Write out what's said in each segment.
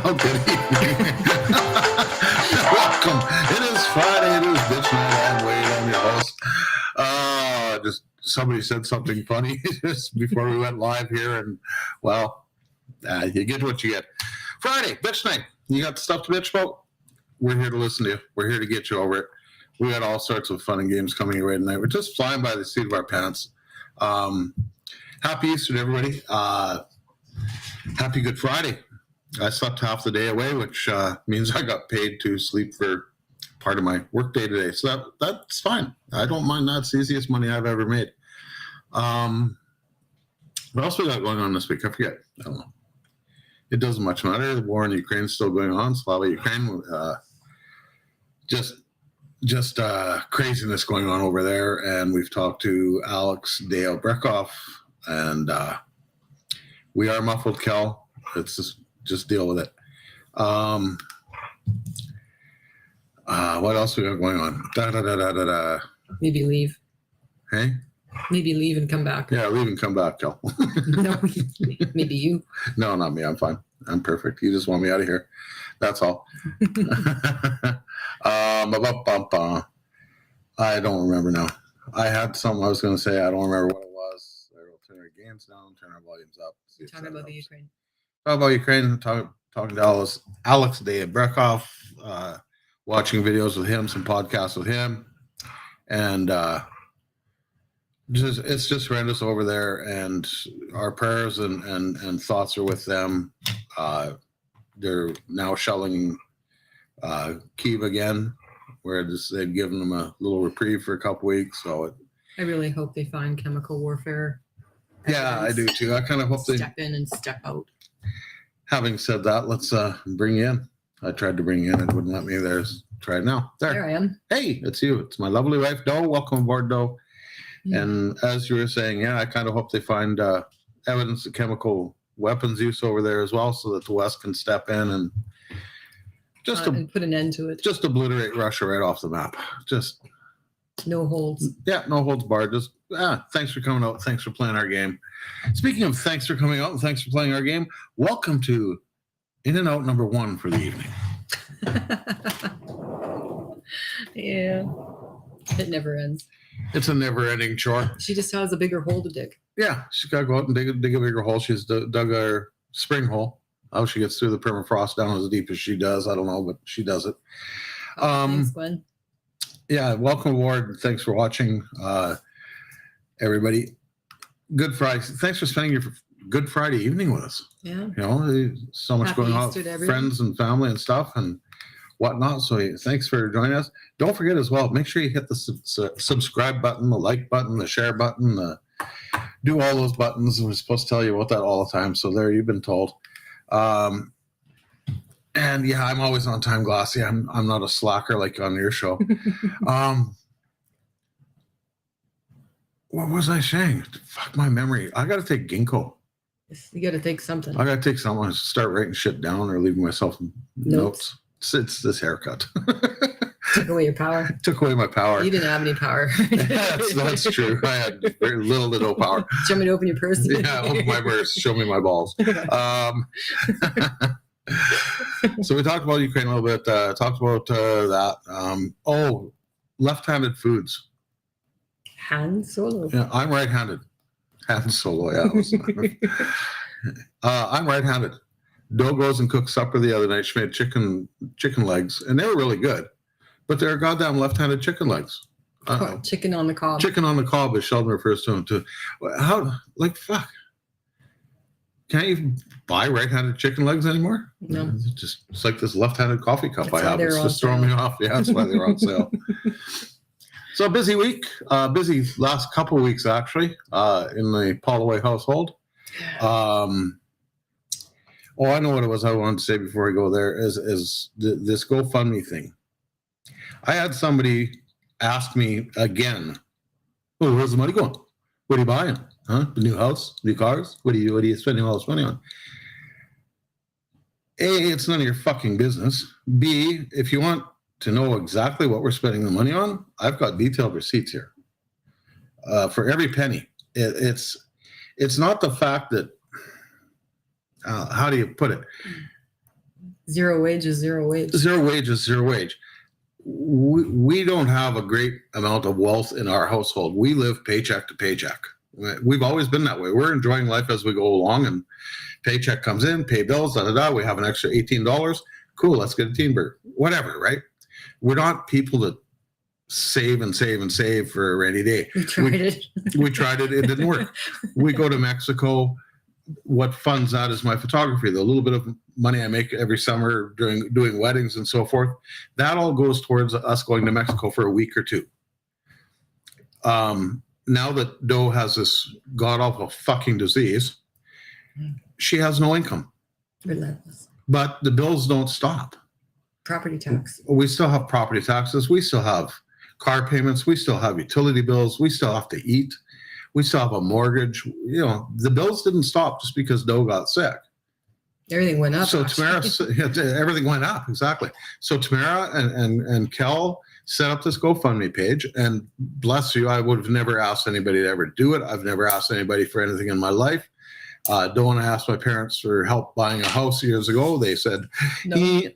Oh, good evening. Welcome. It is Friday. It is Bitch Night. I'm Wade. I'm your host. Just somebody said something funny just before we went live here, and well, you get what you get. Friday, Bitch Night. You got stuff to bitch about? We're here to listen to you. We're here to get you over it. We got all sorts of fun and games coming your way tonight. We're just flying by the seat of our pants. Happy Easter to everybody. Happy Good Friday. I slept half the day away, which means I got paid to sleep for part of my work day today. So that's fine. I don't mind that. It's the easiest money I've ever made. What else we got going on this week? I forget. I don't know. It doesn't much matter. The war in Ukraine is still going on. Slava Ukraine. Just craziness going on over there. And we've talked to Alex Dale Brekoff, and we are muffled, Kel. It's just deal with it. What else we got going on? Maybe leave. Hey? Maybe leave and come back. Yeah, leave and come back, Kel. No, maybe you. No, not me. I'm fine. I'm perfect. You just want me out of here. That's all. I don't remember now. I had something I was going to say. I don't remember what it was. I will turn our games down, turn our volumes up. Talking about the Ukraine. Talk about Ukraine. Talking to Alex Dale Brekoff, watching videos with him, some podcasts with him, and it's just horrendous over there. And our prayers and thoughts are with them. They're now shelling Kyiv again, where they've given them a little reprieve for a couple weeks. So I really hope they find chemical warfare. Yeah, I do too. I kind of hope they step in and step out. Having said that, let's bring you in. I tried to bring you in. It wouldn't let me. There's try it now. There I am. Hey, it's you. It's my lovely wife, Doe. Welcome aboard, Doe. Yeah. And as you were saying, I kind of hope they find evidence of chemical weapons use over there as well, so that the West can step in and just and put an end to it. Just obliterate Russia right off the map. Just no holds. Yeah, no holds barred. Just thanks for coming out. Thanks for playing our game. Speaking of thanks for coming out and thanks for playing our game, welcome to In and Out number 1 for the evening. Yeah, it never ends. It's a never-ending chore. She just has a bigger hole to dig. Yeah, she's got to go out and dig a bigger hole. She's dug her spring hole. How she gets through the permafrost down as deep as she does, I don't know, but she does it. Thanks, Gwen. Yeah, welcome aboard. Thanks for watching, everybody. Good Friday. Thanks for spending your Good Friday evening with us. Yeah. You know, so much Happy going on, Easter to friends and family and stuff and whatnot. So thanks for joining us. Don't forget as well, make sure you hit the subscribe button, the like button, the share button, do all those buttons. We're supposed to tell you about that all the time. So there, you've been told. And yeah, I'm always on time, Glassy. I'm not a slacker like on your show. What was I saying? Fuck my memory. I got to take ginkgo. You got to take something. I got to take something. Start writing shit down or leaving myself notes. It's this haircut. Took away your power. Took away my power. You didn't have any power. That's true. I had very little to no power. Show me to open your purse. Yeah, open my purse. Show me my balls. So we talked about Ukraine a little bit. Talked about that. Left-handed foods. Han Solo. Yeah, I'm right-handed. Han Solo, yeah. I'm right-handed. Doe goes and cooked supper the other night. She made chicken legs, and they were really good. but they're goddamn left-handed chicken legs. Chicken on the cob. Chicken on the cob, as Sheldon refers to them. To how, like, fuck. Can't you buy right-handed chicken legs anymore? No. It's like this left-handed coffee cup That's I why have. they're It's on just throwing me sale. off. Yeah, that's why they're on sale. So a busy week, busy last couple of weeks actually, in the Holloway household. Oh, I know what it was I wanted to say before I go there is this GoFundMe thing. I had somebody ask me again, "Oh, where's the money going? What are you buying? Huh? The new house, new cars? What are you spending all this money on?" A, it's none of your fucking business. B, if you want to know exactly what we're spending the money on, I've got detailed receipts here for every penny. It's not the fact that how do you put it? Zero wage is zero wage. Zero wage is zero wage. We don't have a great amount of wealth in our household. We live paycheck to paycheck. We've always been that way. We're enjoying life as we go along, and paycheck comes in, pay bills, We have an extra $18. Cool, let's get a teen burger. Whatever, right? We're not people that save and save and save for a rainy day. We tried it. We tried it. It didn't work. We go to Mexico. What funds that is my photography. The little bit of money I make every summer doing weddings and so forth, that all goes towards us going to Mexico for a week or two. Now that Doe has this god-awful fucking disease, she has no income. Relentless. But the bills don't stop. Property tax. We still have property taxes. We still have car payments. We still have utility bills. We still have to eat. We still have a mortgage. You know, the bills didn't stop just because Doe got sick. Everything went up. So actually. Tamara, everything went up, exactly. So Tamara and Kel set up this GoFundMe page, and bless you, I would have never asked anybody to ever do it. I've never asked anybody for anything in my life. Don't want to ask my parents for help buying a house years ago. They said,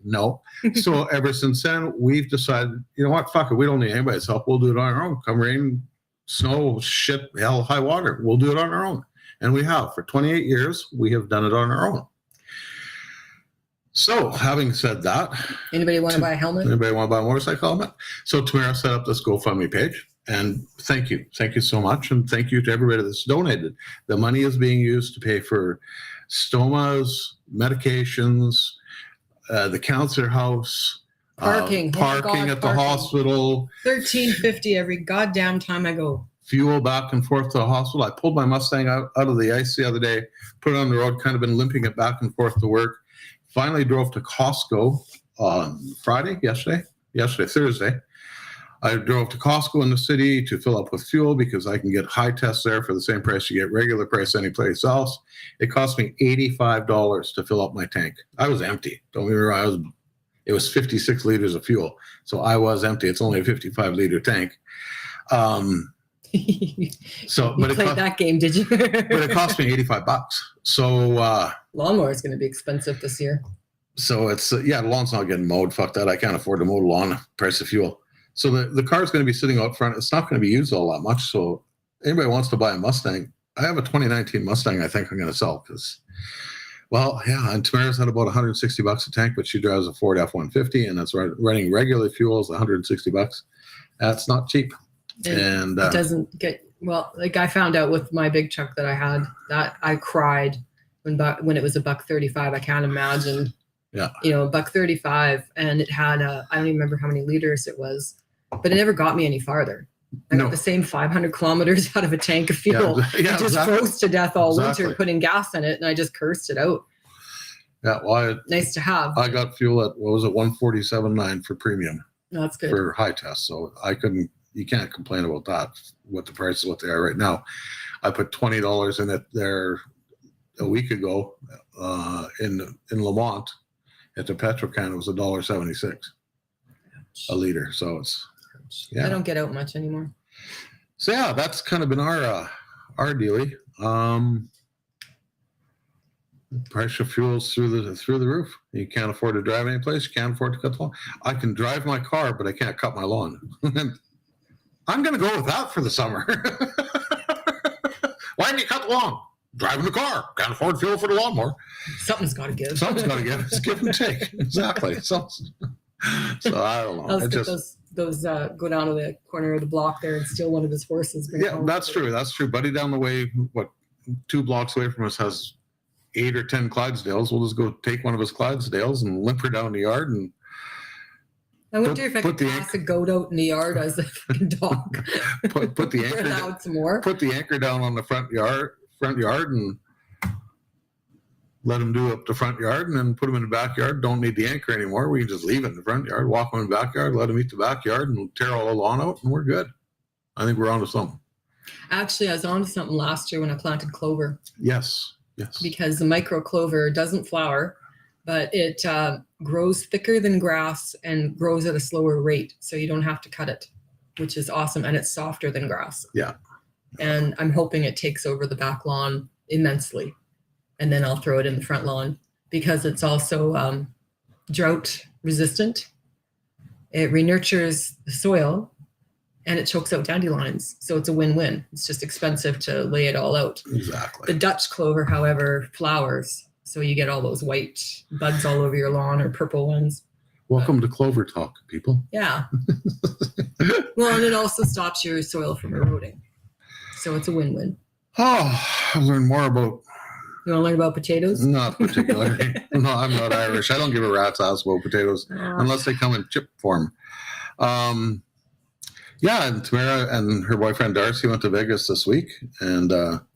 no. So ever since then, we've decided, you know what, fuck it, we don't need anybody's help. We'll do it on our own. Come rain, snow, shit, hell, high water. We'll do it on our own. And we have. For 28 years, we have done it on our own. So, having said that, Anybody want to buy a helmet? anybody want to buy a motorcycle helmet? So Tamara set up this GoFundMe page, and thank you so much, and thank you to everybody that's donated. The money is being used to pay for stomas, medications, the cancer house, Parking. Oh my parking God, at the parking. hospital, $13.50 every goddamn time I go. fuel back and forth to the hospital. I pulled my Mustang out of the ice the other day, put it on the road, kind of been limping it back and forth to work. Finally drove to Costco on Thursday. I drove to Costco in the city to fill up with fuel because I can get high tests there for the same price you get regular price anyplace else. It cost me $85 to fill up my tank. I was empty. Don't get me wrong. It was 56 liters of fuel. So I was empty. It's only a 55-liter tank. You But played that game, did you? but it cost me $85. So Lawnmower is going to be expensive this year. So it's, the lawn's not getting mowed. Fuck that. I can't afford to mow the lawn, price of fuel. So the car's going to be sitting out front. It's not going to be used all that much. So anybody wants to buy a Mustang, I have a 2019 Mustang I think I'm going to sell because, and Tamara's had about $160 a tank, but she drives a Ford F-150 and it's running regular fuel is $160. That's not cheap. And it doesn't get, like I found out with my big truck that I had, that I cried when it was $1.35. I can't imagine. Yeah. $1.35, and it had I don't even remember how many liters it was, but it never got me any farther. I got the same 500 kilometers out of a tank of fuel. Yeah, it just froze to death all winter, putting gas in it, and I just cursed it out. Yeah, well, nice to have. I got fuel at 147.9 for premium. That's good for high test, so you can't complain about that. What the prices, what they are right now. I put $20 in it there a week ago in Lamont. At the Petro-Can, it was $1.76 a liter. So it's, I don't get out much anymore. So yeah, that's kind of been our dealie. Price of fuel's through the roof. You can't afford to drive any place. You can't afford to cut the lawn. I can drive my car, but I can't cut my lawn. I'm going to go with that for the summer. Why didn't you cut the lawn? Driving the car. Can't afford fuel for the lawnmower. Something's got to give. Something's got to give. It's give and take. Exactly. So I don't know. Let's get go down to the corner of the block there and steal one of his horses. bring it Yeah, home. that's true. That's true. Buddy down the way, 2 blocks away from us has 8 or 10 Clydesdales. We'll just go take one of his Clydesdales and limp her down the yard and I wonder if I put could the pass a goat out in the yard as a fucking dog. put the We're anchor allowed some more. put the anchor down on the front yard and let them do up the front yard, and then put them in the backyard. Don't need the anchor anymore. We can just leave it in the front yard, walk them in the backyard, let them eat the backyard, and tear all the lawn out, and we're good. I think we're onto something. Actually, I was on to something last year when I planted clover, Yes. because the micro clover doesn't flower, but it grows thicker than grass and grows at a slower rate. So you don't have to cut it, which is awesome. And it's softer than grass. Yeah. And I'm hoping it takes over the back lawn immensely. And then I'll throw it in the front lawn because it's also drought resistant. It renurtures the soil and it chokes out dandelions. So it's a win-win. It's just expensive to lay it all out. Exactly. The Dutch clover, however, flowers. So you get all those white buds all over your lawn or purple ones. Welcome to Clover Talk, people. Yeah. Well, and it also stops your soil from eroding. So it's a win-win. Oh, I've learned more about, You want to learn about potatoes? not particularly. No, I'm not Irish. I don't give a rat's ass about potatoes unless they come in chip form. Yeah, and Tamara and her boyfriend Darcy went to Vegas this week, and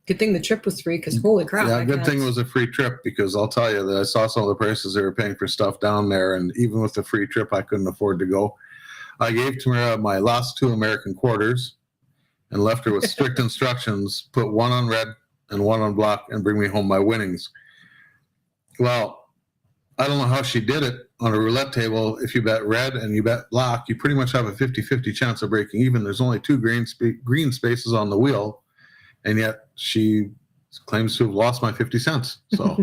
Good thing the trip was free because holy crap. yeah, I good can't- thing it was a free trip, because I'll tell you that I saw some of the prices they were paying for stuff down there, and even with the free trip, I couldn't afford to go. I gave Tamara my last 2 American quarters and left her with strict instructions: put one on red and one on black, and bring me home my winnings. Well, I don't know how she did it. On a roulette table, if you bet red and you bet black, you pretty much have a 50-50 chance of breaking even. There's only 2 green spaces on the wheel, and yet she claims to have lost my 50 cents. So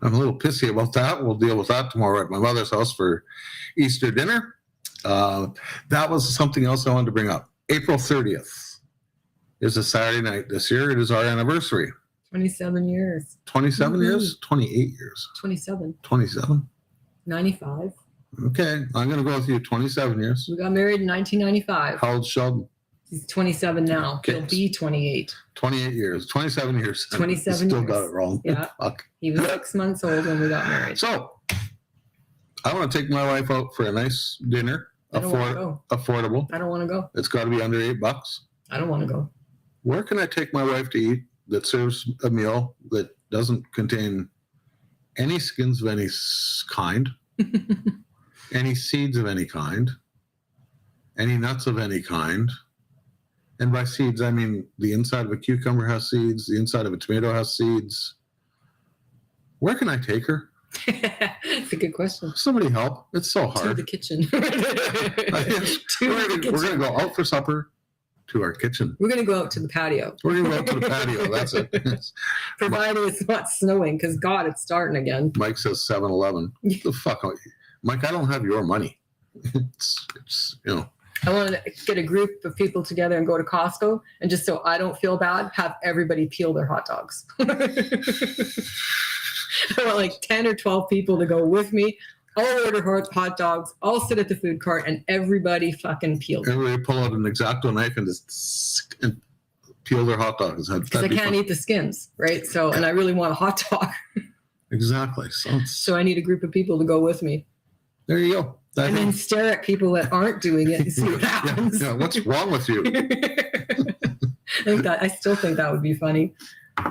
I'm a little pissy about that. We'll deal with that tomorrow at my mother's house for Easter dinner. That was something else I wanted to bring up. April 30th is a Saturday night this year. It is our anniversary. 27 years. 27 Mhm. years? 28 years. 27. 27? 95. Okay, I'm going to go with you. 27 years. We got married in 1995. How old's Sheldon? He's 27 now. Okay. He'll be 28. 28 years. 27 years. 27 Still years. got it wrong. Yeah. Fuck. He was 6 months old when we got married. So, I want to take my wife out for a nice dinner. I don't want to go. Affordable. I don't want to go. It's got to be under $8. I don't want to go. Where can I take my wife to eat that serves a meal that doesn't contain any skins of any kind, any seeds of any kind, any nuts of any kind? And by seeds, I mean the inside of a cucumber has seeds, the inside of a tomato has seeds. Where can I take her? It's a good question. Somebody help. It's so To hard. the kitchen. We're To the going to kitchen. go out for supper to our kitchen. We're going to go out to the patio. We're going to go out to the patio. That's it. Provided it's not snowing, because God, it's starting again. Mike says 7-Eleven. The fuck? Mike, I don't have your money. It's I want to get a group of people together and go to Costco, and just so I don't feel bad, have everybody peel their hot dogs. I want like 10 or 12 people to go with me. I'll order hot dogs. I'll sit at the food cart, and everybody fucking peel them. everybody pull out an X-Acto knife and just peel their hot dogs. Because I can't eat the skins, right? So, and I really want a hot dog. Exactly. So I need a group of people to go with me. There you go. I And then think- stare at people that aren't doing it and see what happens. yeah, what's wrong with you? I still think that would be funny.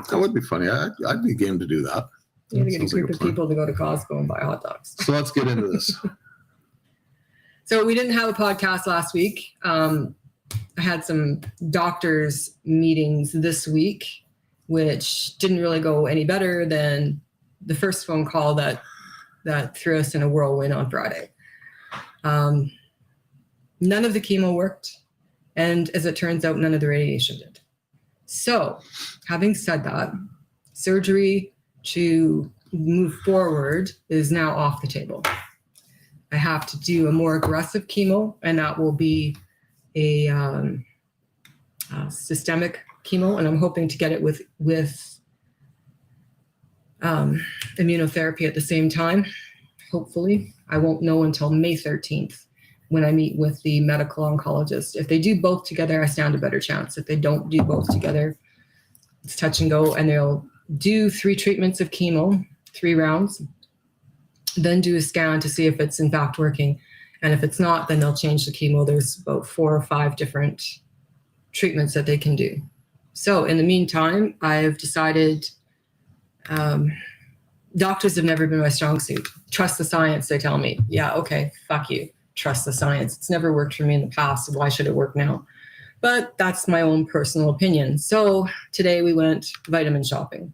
That would be funny. I'd be game to do that. You need to get a Sounds like group a of plan. people to go to Costco and buy hot dogs. So let's get into this. So we didn't have a podcast last week. I had some doctors meetings this week, which didn't really go any better than the first phone call that threw us in a whirlwind on Friday. None of the chemo worked. And as it turns out, none of the radiation did. So having said that, surgery to move forward is now off the table. I have to do a more aggressive chemo, and that will be a systemic chemo, and I'm hoping to get it with immunotherapy at the same time. Hopefully, I won't know until May 13th. when I meet with the medical oncologist. If they do both together, I stand a better chance. If they don't do both together, it's touch and go, and they'll do 3 treatments of chemo, 3 rounds, then do a scan to see if it's in fact working. And if it's not, then they'll change the chemo. There's about 4 or 5 different treatments that they can do. So in the meantime, I've decided, doctors have never been my strong suit. Trust the science, they tell me. Yeah, okay, fuck you. Trust the science. It's never worked for me in the past, so why should it work now? But that's my own personal opinion. So today we went vitamin shopping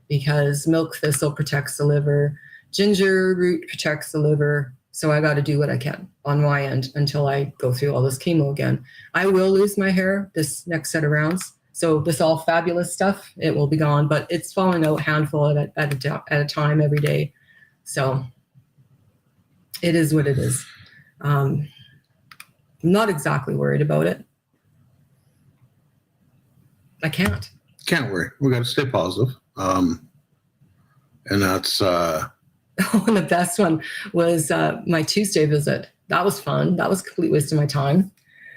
because milk thistle protects the liver, ginger root protects the liver. So I got to do what I can on my end until I go through all this chemo again. I will lose my hair this next set of rounds. So this all fabulous stuff, it will be gone, but it's falling out handful at a time every day. So it is what it is. I'm not exactly worried about it. I can't. Can't worry. We got to stay positive. And that's And the best one was my Tuesday visit. That was fun. That was a complete waste of my time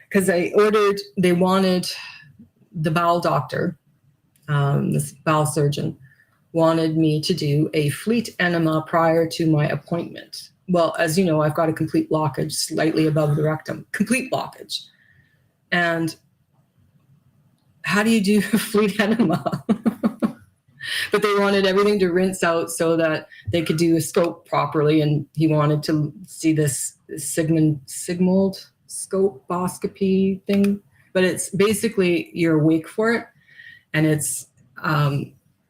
because they wanted the bowel doctor, this bowel surgeon, wanted me to do a fleet enema prior to my appointment. Well, as you know, I've got a complete blockage slightly above the rectum, complete blockage. And how do you do a fleet enema? But they wanted everything to rinse out so that they could do a scope properly. And he wanted to see this Sigmund scoposcopy thing. But it's basically you're awake for it. And it's a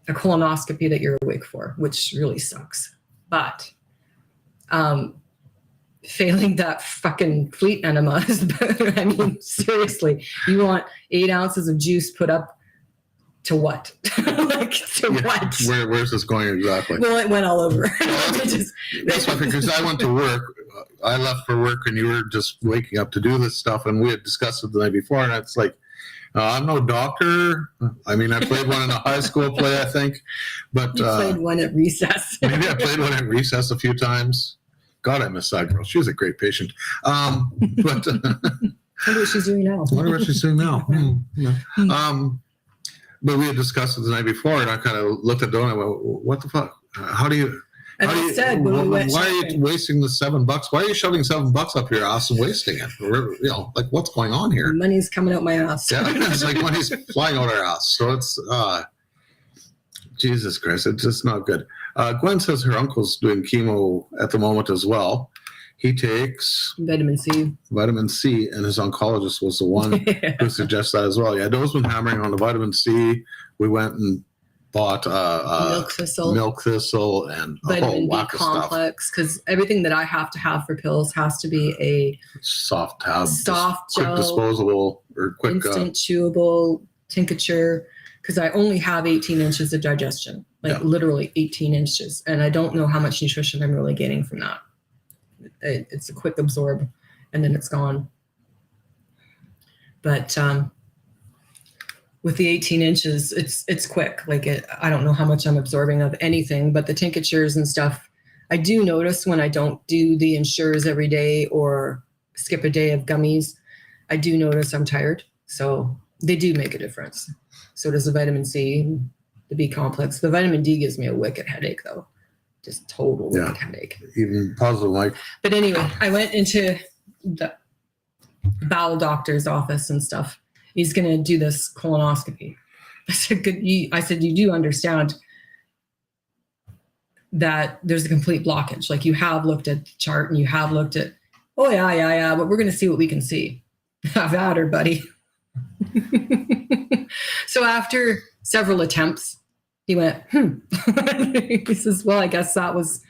colonoscopy that you're awake for, which really sucks. But failing that fucking fleet enema is better. I mean, seriously, you want 8 ounces of juice put up to what? Like, to what? Where's this going exactly? Well, it went all over. That's funny because I went to work. I left for work and you were just waking up to do this stuff. And we had discussed it the night before. And it's like, I'm no doctor. I mean, I played one in a high school play, I think. But you played one at recess. Maybe I played one at recess a few times. God, I miss that girl. She was a great patient. But I wonder what she's doing now. But we had discussed it the night before, and I kind of looked at Donna and went, what the fuck? How do you... And I said, when we went why shopping, are you wasting the $7? Why are you shoving $7 up your ass and wasting it? You know, like what's going on here? money's coming out my ass. Yeah, it's like money's flying out our ass. So it's Jesus Christ, it's just not good. Gwen says her uncle's doing chemo at the moment as well. He takes Vitamin C, and his oncologist was the one who suggests that as well. Yeah, Doe's been hammering on the vitamin C. We went and bought milk thistle, and a whole vitamin B whack of stuff. complex, because everything that I have to have for pills has to be a Soft tab, soft quick gel, disposable, or quick instant chewable tincture, because I only have 18 inches of digestion, literally 18 inches. And I don't know how much nutrition I'm really getting from that. It's a quick absorb and then it's gone. But with the 18 inches, it's quick. Like I don't know how much I'm absorbing of anything, but the tinctures and stuff, I do notice when I don't do the Ensures every day or skip a day of gummies, I do notice I'm tired. So they do make a difference. So does the vitamin C, the B complex. The vitamin D gives me a wicked headache though. Just total wicked headache. Even positive, like. But anyway, I went into the bowel doctor's office and stuff. He's going to do this colonoscopy. I said, you do understand that there's a complete blockage. Like you have looked at the chart and you have looked at, oh yeah, but we're going to see what we can see. Have at her, buddy. So after several attempts, he went, He says, well, I guess that was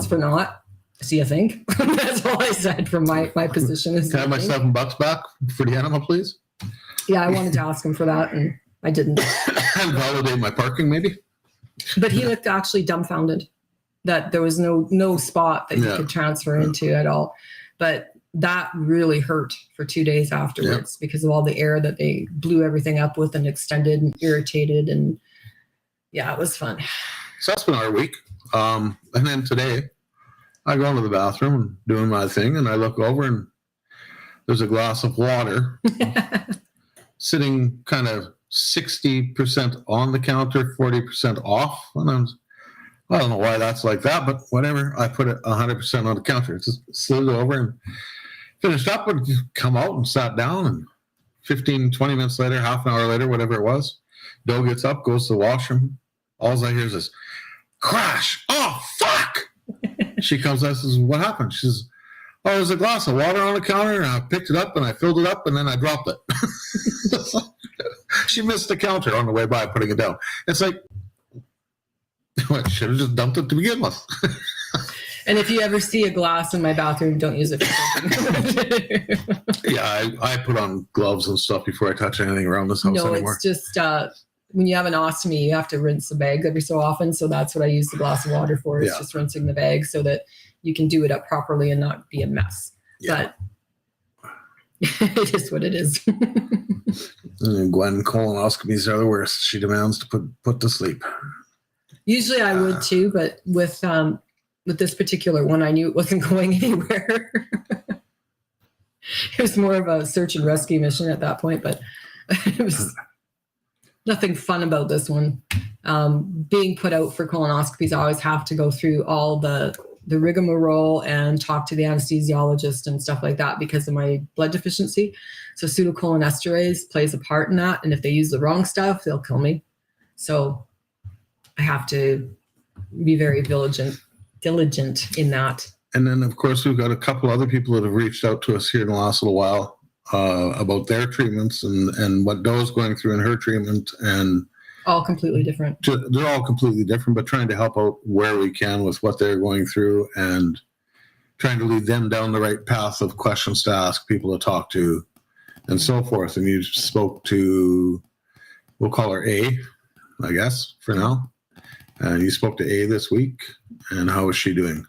for naught. So you think? That's all I said from my position. Can I have my $7 back for the enema, please? Yeah, I wanted to ask him for that, and I didn't. And validate my parking, maybe? But he looked actually dumbfounded that there was no spot that you could transfer into at all. But that really hurt for 2 days afterwards because of all the air that they blew everything up with and extended and irritated. And yeah, it was fun. So that's been our week. And then today, I go into the bathroom and doing my thing, and I look over, and there's a glass of water sitting kind of 60% on the counter, 40% off. And I don't know why that's like that, but whatever. I put it 100% on the counter. Just slid over and finished up and come out and sat down. And 15, 20 minutes later, half an hour later, whatever it was, Doe gets up, goes to the washroom. All I hear is this crash. Oh, fuck. She comes out and says, what happened? She says, oh, there's a glass of water on the counter, and I picked it up, and I filled it up, and then I dropped it. She missed the counter on the way by putting it down. It's like, I should have just dumped it to begin with. And if you ever see a glass in my bathroom, don't use it for drinking. Yeah, I put on gloves and stuff before I touch anything around this house No, anymore. it's just when you have an ostomy, you have to rinse the bag every so often. So that's what I use the glass of water for, is Yeah. just rinsing the bag so that you can do it up properly and not be a mess. Yeah. But it is what it is. And Gwen, colonoscopies are the worst. She demands to put to sleep. Usually I would too, but with this particular one, I knew it wasn't going anywhere. It was more of a search and rescue mission at that point, but it was nothing fun about this one. Being put out for colonoscopies, I always have to go through all the rigmarole and talk to the anesthesiologist and stuff like that because of my blood deficiency. So pseudocholinesterase plays a part in that. And if they use the wrong stuff, they'll kill me. So I have to be very diligent in that. And then, of course, we've got a couple other people that have reached out to us here in the last little while about their treatments and what Doe's going through in her treatment. And All completely different. they're all completely different, but trying to help out where we can with what they're going through and trying to lead them down the right path of questions to ask, people to talk to, and so forth. And you spoke to, we'll call her A, I guess, for now. And you spoke to A this week. And how is she doing?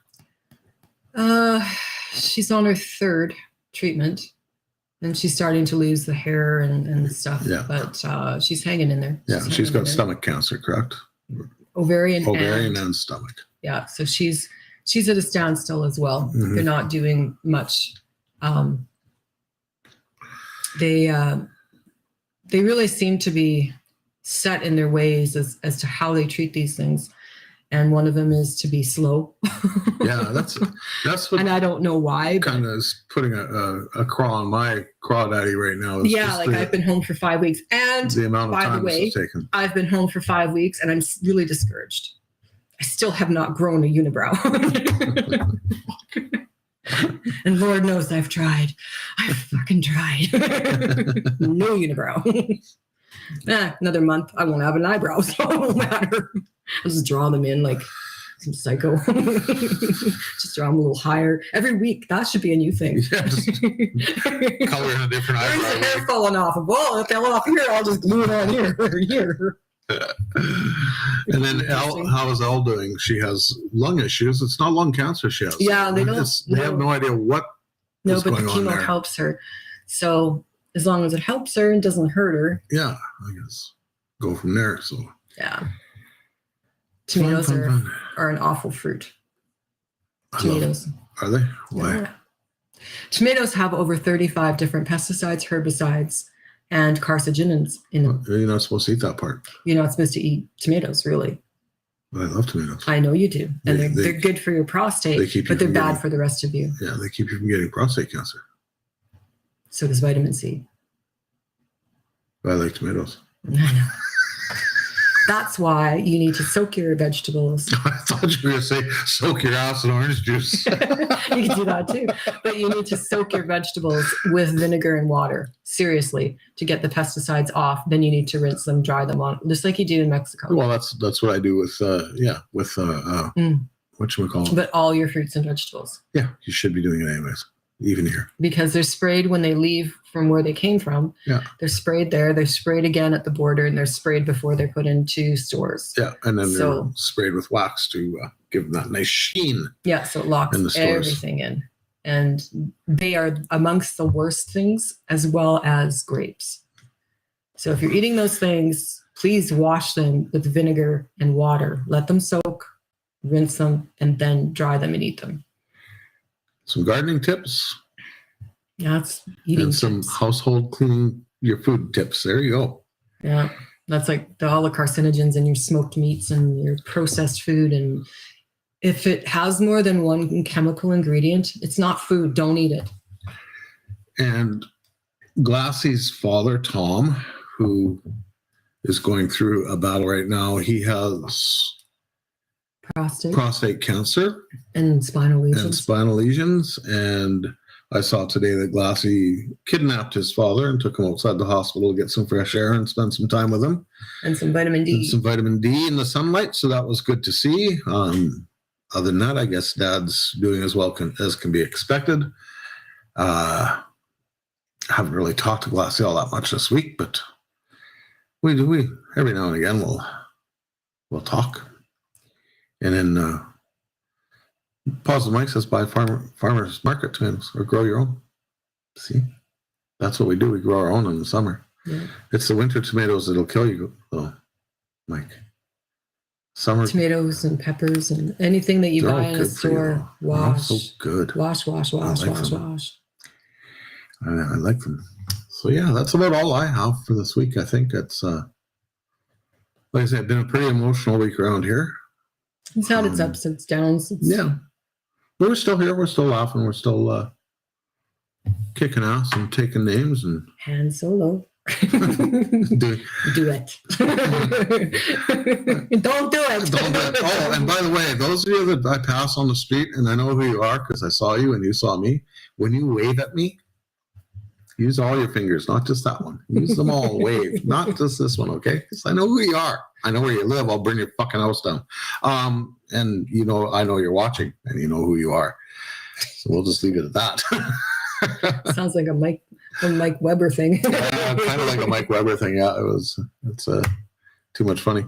She's on her third treatment and she's starting to lose the hair and stuff. Yeah. But she's hanging in there. Yeah, she's got stomach cancer, correct? Ovarian and stomach. Yeah, so she's at a standstill as well. Mhm. They're not doing much. They really seem to be set in their ways as to how they treat these things. And one of them is to be slow. Yeah, that's what And I don't know why. But kind of is putting a craw on my crawdaddy right now. It's yeah, just like I've been home for 5 weeks. And the amount of by the time way, this has taken. I've been home for 5 weeks and I'm really discouraged. I still have not grown a unibrow. And Lord knows I've tried. I've fucking tried. No unibrow. Another month, I won't have an eyebrow, so it won't matter. I'll just draw them in like some psycho. Just draw them a little higher. Every week, that should be a new thing. Yeah, just color in a different Where's the eyebrow. hair falling off? Well, it fell off here. I'll just glue it on here or here. And then Elle, how is Elle doing? She has lung issues. It's not lung cancer she has. Yeah, they don't. They have no idea what No, is but the going on chemo there. helps her. So as long as it helps her and doesn't hurt her, Yeah, I guess go from there. So yeah. Tomatoes Fun. are an awful fruit. I love- Tomatoes. Are they? Why? Yeah. Tomatoes have over 35 different pesticides, herbicides, and carcinogens in them. You're not supposed to eat that part. You're not supposed to eat tomatoes, really. But I love tomatoes. I know you do. And They- they're good for your they prostate, keep you but they're from bad getting- for the rest of you. Yeah, they keep you from getting prostate cancer. So does vitamin C. But I like tomatoes. I know. That's why you need to soak your vegetables. I thought you were going to say soak your ass in orange juice. You can do that too. But you need to soak your vegetables with vinegar and water, seriously, to get the pesticides off. Then you need to rinse them, dry them on, just like you do in Mexico. Well, that's what I do with whatchamacallit. But all your fruits and vegetables. Yeah, you should be doing it anyways, even here. Because they're sprayed when they leave from where they came from. Yeah. They're sprayed there. They're sprayed again at the border, and they're sprayed before they're put into stores. Yeah, and then So- they're sprayed with wax to give them that nice sheen. Yeah, so it locks In the stores. everything in. And they are amongst the worst things, as well as grapes. So if you're eating those things, please wash them with vinegar and water. Let them soak, rinse them, and then dry them and eat them. some gardening tips, Yeah, it's eating and some tips. household cleaning your food tips. There you go. Yeah, that's like all the carcinogens in your smoked meats and your processed food. And if it has more than one chemical ingredient, it's not food. Don't eat it. And Glassy's father, Tom, who is going through a battle right now, he has prostate cancer and spinal lesions. And I saw today that Glassy kidnapped his father and took him outside the hospital to get some fresh air and spend some time with him. And some vitamin D. And some vitamin D in the sunlight. So that was good to see. Other than that, I guess Dad's doing as well as can be expected. I haven't really talked to Glassy all that much this week, but we every now and again we'll talk. And then Pause the Mic says buy farmers market tomatoes or grow your own. See, that's what we do. We grow our own in the summer. Yeah. It's the winter tomatoes that'll kill you, though, Mike. Summer tomatoes and peppers and anything that you buy in a store. Wash. So good. Wash. I like them. So yeah, that's about all I have for this week. I think it's like I said, been a pretty emotional week around here. It's had its ups and downs. Yeah. But we're still here. We're still laughing. We're still kicking ass and taking names and Han Solo. do it. Don't do it. Don't do it. Oh, and by the way, those of you that I pass on the street and I know who you are because I saw you and you saw me, when you wave at me, use all your fingers, not just that one. Use them all and wave, not just this one, okay? Because I know who you are. I know where you live. I'll burn your fucking house down. And you know, I know you're watching and you know who you are. So we'll just leave it at that. Sounds like a Mike Weber thing. Yeah, kind of like a Mike Weber thing. Yeah, it's too much funny.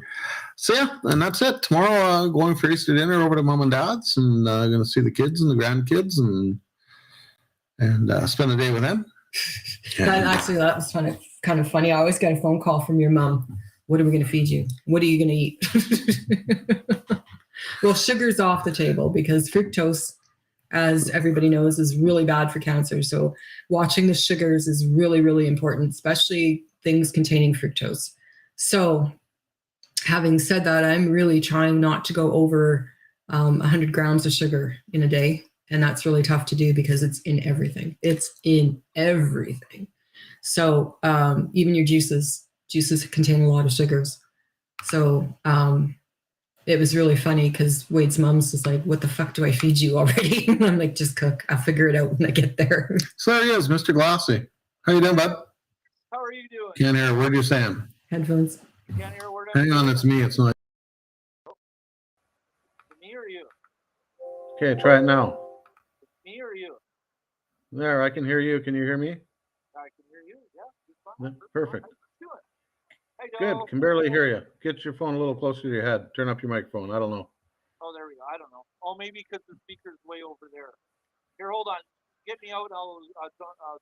So yeah, and that's it. Tomorrow, going for Easter dinner over to Mom and Dad's, and going to see the kids and the grandkids, and spend the day with them. That was kind of funny. I always get a phone call from your mom. What are we going to feed you? What are you going to eat? Well, sugar's off the table because fructose, as everybody knows, is really bad for cancer. So watching the sugars is really, really important, especially things containing fructose. So having said that, I'm really trying not to go over 100 grams of sugar in a day. And that's really tough to do because it's in everything. It's in everything. So even your juices contain a lot of sugars. So it was really funny because Wade's mom's just like, what the fuck do I feed you already? And I'm like, just cook. I'll figure it out when I get there. So there he is, Mr. Glassy. How you doing, bud? How are you doing? Can't hear a word you're saying. Headphones. Can't hear a word. Hang on, it's me. It's not. Me or you? Okay, try it now. Me or you? There, I can hear you. Can you hear me? I can hear you. Yeah, you're fine. Perfect. How you doing? Hey, Good. Joe. Can barely hear you. Get your phone a little closer to your head. Turn up your microphone. I don't know. Oh, there we go. I don't know. Oh, maybe because the speaker's way over there. Here, hold on. Get me out. I'll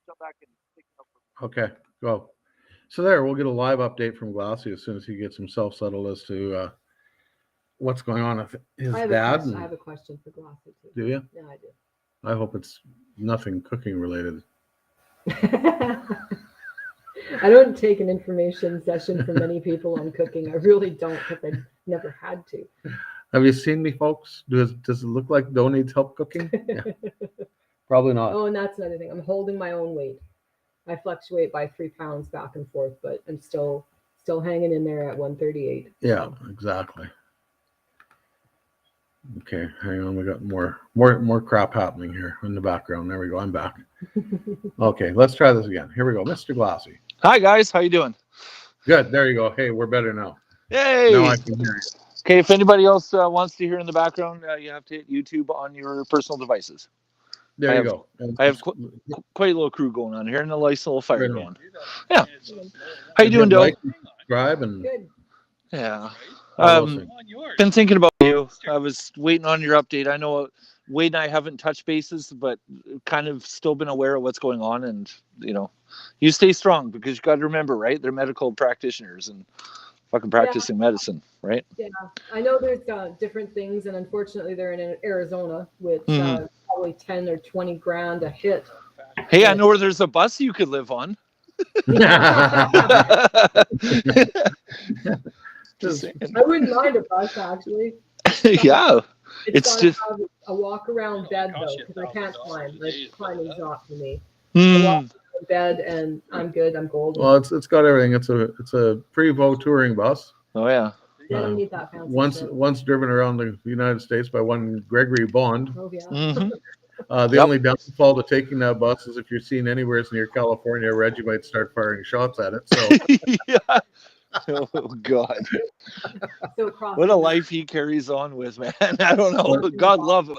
jump back and pick it up. Okay, go. So there, we'll get a live update from Glassy as soon as he gets himself settled as to what's going on with his dad. I have a question for Glassy too. Do you? Yeah, I do. I hope it's nothing cooking related. I don't take an information session from many people on cooking. I really don't because I've never had to. Have you seen me, folks? Does it look like Doe needs help cooking? Yeah. Probably not. Oh, and that's another thing. I'm holding my own weight. I fluctuate by 3 pounds back and forth, but I'm still hanging in there at 138. Yeah, exactly. Okay, hang on. We got more crap happening here in the background. There we go. I'm back. Okay, let's try this again. Here we go, Mr. Glassy. Hi guys, how you doing? Good. There you go. Hey, we're better now. Yay! Now I can hear you. Okay, if anybody else wants to hear in the background, you have to hit YouTube on your personal devices. There you go. I have quite a little crew going on here and a nice little fire Right going. Yeah. How you doing, Doe? Like, subscribe and Good. Yeah. awesome. Been thinking about you. I was waiting on your update. I know Wade and I haven't touched bases, but kind of still been aware of what's going on. And, you stay strong because you got to remember, right? They're medical practitioners and fucking practicing medicine, right? Yeah, I know there's different things, and unfortunately they're in Arizona, which probably 10 or 20 grand a hit. Hey, I know where there's a bus you could live on. Just saying. I wouldn't mind a bus, actually. Yeah. It's It's got just- to have a walk around bed, though, because I can't climb. Like, climbing's not for me. Hmm. Bed, and I'm good. I'm golden. Well, it's got everything. It's a Prevost touring bus. Oh yeah. I don't need that fancy shit. Once driven around the United States by one Gregory Bond. Oh, yeah. Hmm. The Yep. only downfall to taking that bus is if you're seen anywhere near California, Reggie might start firing shots at it. So Yeah. Oh God. So cross What a life he carries on with, man. I don't know. God love him.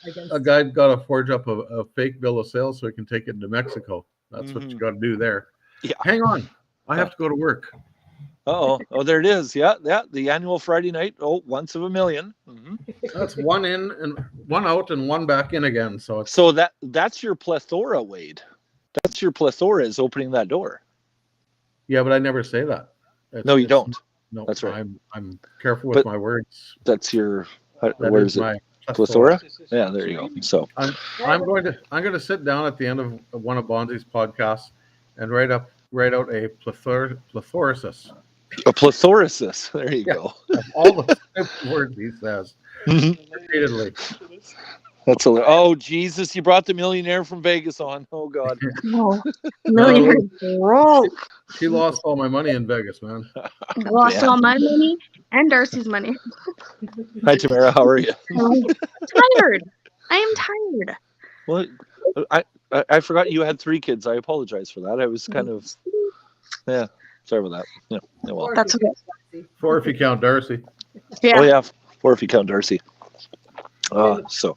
against a guy got to forge up a fake bill of sale so he can take it to Mexico. That's what you got to do there. Yeah. Hang on, I have to go to work. Oh, there it is. Yeah, yeah. The annual Friday night. Oh, once of a million. Hmm. That's one in and one out and one back in again. So it's So that's your plethora, Wade. That's your plethora is opening that door. yeah, but I never say that. No, you don't. No, That's right. I'm careful with But- my words. That's your. That Where is it? my Plethora. Yeah, there you go. So I'm going to sit down at the end of one of Bonzi's podcasts and write out a plethorosis a plethorosis. There you go. of all the words he says repeatedly. That's a. Oh Jesus! You brought the millionaire from Vegas on. Oh God. No, millionaire broke. She lost all my money in Vegas, man. Lost Yeah. all my money and Darcy's money. Hi Tamara. How are you? I'm tired. I am tired. Well, I forgot you had 3 kids. I apologize for that. I was kind of. Yeah. Sorry about that. Yeah. Yeah, well. That's okay. 4 if you count Darcy. Yeah. Oh yeah. Or if you count Darcy. So.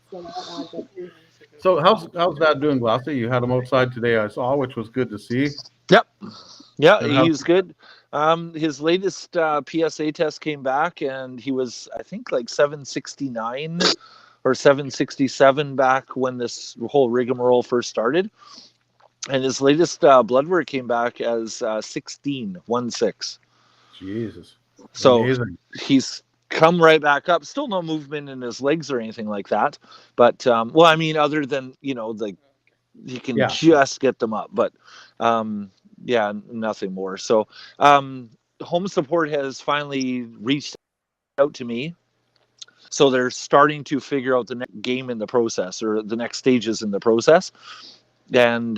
So how's that doing, Glassy? You had him outside today, I saw, which was good to see. Yep. Yeah, And how- he was good. His latest PSA test came back, and he was, I think, like 769 or 767 back when this whole rigmarole first started. And his latest blood work came back as 16. Jesus. So Amazing. he's come right back up. Still no movement in his legs or anything like that. But well, I mean, other than like he can Yeah. just get them up, but yeah, nothing more. So home support has finally reached out to me. So they're starting to figure out the next game in the process or the next stages in the process. And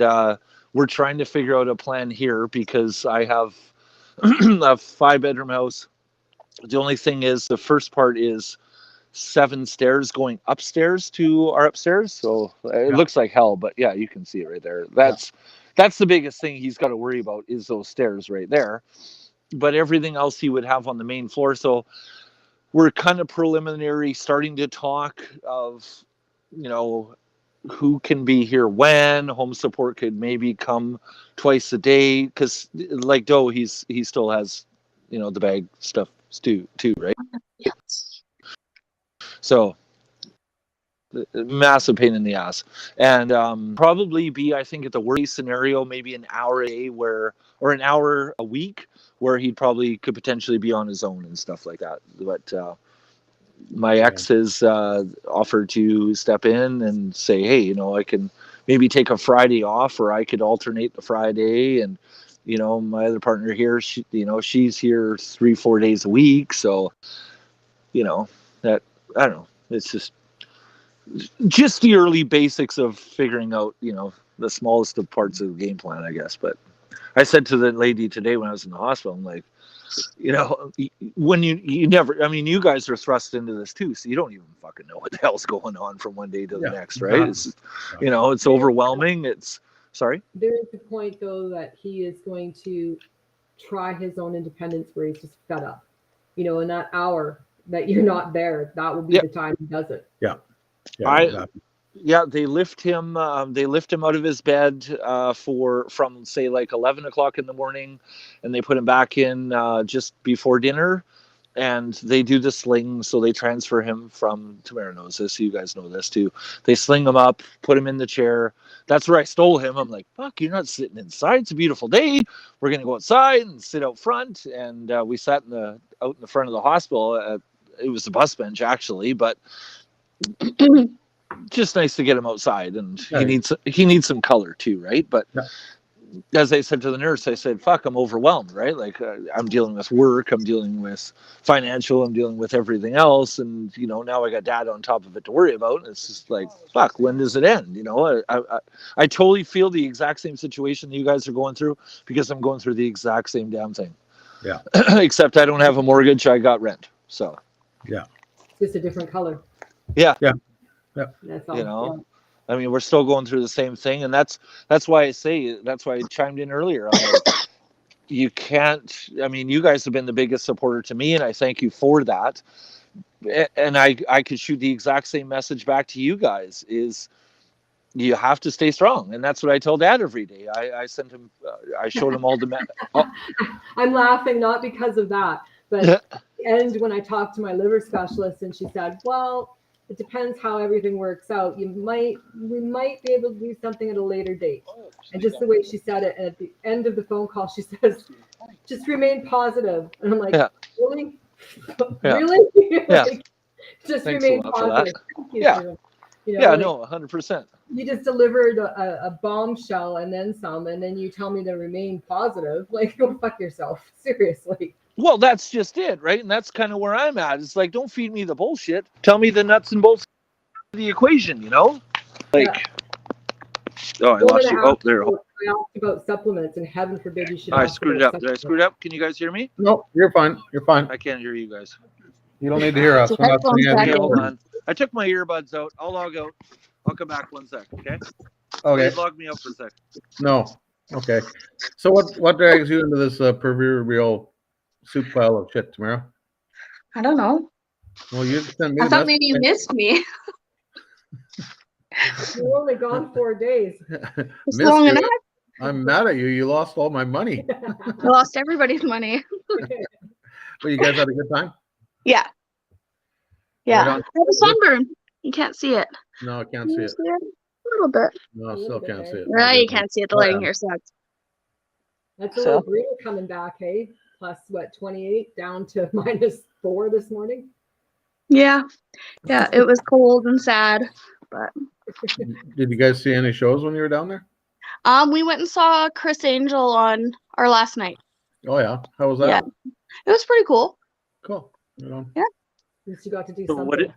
we're trying to figure out a plan here because I have a 5-bedroom house. The only thing is the first part is 7 stairs going upstairs to our upstairs. So it looks like hell, but yeah, you can see it right there. That's the biggest thing he's got to worry about is those stairs right there. But everything else he would have on the main floor. So we're kind of preliminary starting to talk of, who can be here when. Home support could maybe come twice a day because like Doe, he still has, the bag stuff too, right? Yes. So massive pain in the ass, and probably be, I think, at the worst scenario, maybe an hour a day or an hour a week where he probably could potentially be on his own and stuff like that. But my ex has offered to step in and say, hey, I can maybe take a Friday off, or I could alternate the Friday. And my other partner here, she's here 3-4 days a week. So that, I don't know, it's just the early basics of figuring out, the smallest of parts of the game plan, I guess. But I said to the lady today when I was in the hospital, I'm like, when you never, I mean, you guys are thrust into this too, so you don't even fucking know what the hell's going on from one day to the next, right? It's, it's overwhelming. Sorry? There is the point, though, that he is going to try his own independence where he's just fed up. In that hour that you're not there, that will be the time he does it. Yeah, exactly. Yeah, they lift him out of his bed from say like 11 o'clock in the morning, and they put him back in just before dinner, and they do the sling. So they transfer him from, Tamara knows this, you guys know this too. They sling him up, put him in the chair. That's where I stole him. I'm like, fuck, you're not sitting inside. It's a beautiful day. We're gonna go outside and sit out front. And we sat out in the front of the hospital. It was a bus bench actually, but just nice to get him outside, and Yeah. he needs some color too, right? But Yeah. as I said to the nurse, I said, "Fuck, I'm overwhelmed, right? Like I'm dealing with work, I'm dealing with financial, I'm dealing with everything else, and now I got dad on top of it to worry about. And it's just like, fuck, when does it end? I totally feel the exact same situation that you guys are going through because I'm going through the exact same damn thing. Yeah. Except I don't have a mortgage, I got rent, so Just a different color. yeah. That's all. You know, I mean, we're still going through the same thing, and that's why I chimed in earlier. I'm like, you can't. I mean, you guys have been the biggest supporter to me, and I thank you for that. And I could shoot the exact same message back to you guys: is you have to stay strong, and that's what I tell Dad every day. I sent him, I showed him all the. I'm laughing not because of that, but and when I talked to my liver specialist, and she said, "Well, it depends how everything works out. We might be able to do something at a later date." And just the way she said it, and at the end of the phone call, she says, "Just remain positive." And I'm like, Yeah. "Really? Yeah. Really? Yeah. Like, just Thanks a remain lot for that. positive." Thank you, Yeah. Susan. Yeah, like, no, 100%. you just delivered a bombshell and then some, and then you tell me to remain positive. Like, go fuck yourself. Seriously. Well, that's just it, right? And that's kind of where I'm at. It's like, don't feed me the bullshit. Tell me the nuts and bolts of the equation, Like, oh, I lost you. Oh, there. I asked about supplements, and heaven forbid you should. I ask screwed it about up. Did I screw it up? Can you guys hear me? No, you're fine. You're fine. I can't hear you guys. You don't need to hear us. Your We're not headphones saying back Okay, anything. hold on. I took my earbuds out. I'll log out. I'll come back 1 sec, okay? Okay. Please log me out for a sec. No. Okay. So what drags you into this proverbial soup pile of shit, Tamara? I don't know. Well, you sent me I the thought message. maybe you missed me. You're only gone 4 days. It's Missed long you. enough. I'm mad at you. You lost all my money. I lost everybody's money. But you guys had a good time? Yeah. Yeah. Right I on. have a sunburn. You can't see it. No, I can't Can see you it. see it? A little bit. No, I still can't see it. No, you can't see it. The Oh, lighting yeah. here sucks. That's a little green coming back, hey? Plus, what, 28 down to -4 this morning? Yeah. Yeah. It was cold and sad. But Did you guys see any shows when you were down there? we went and saw Chris Angel on our last night. Oh yeah. How was that? Yeah. It was pretty cool. Cool. Right on. At least you got to do So something.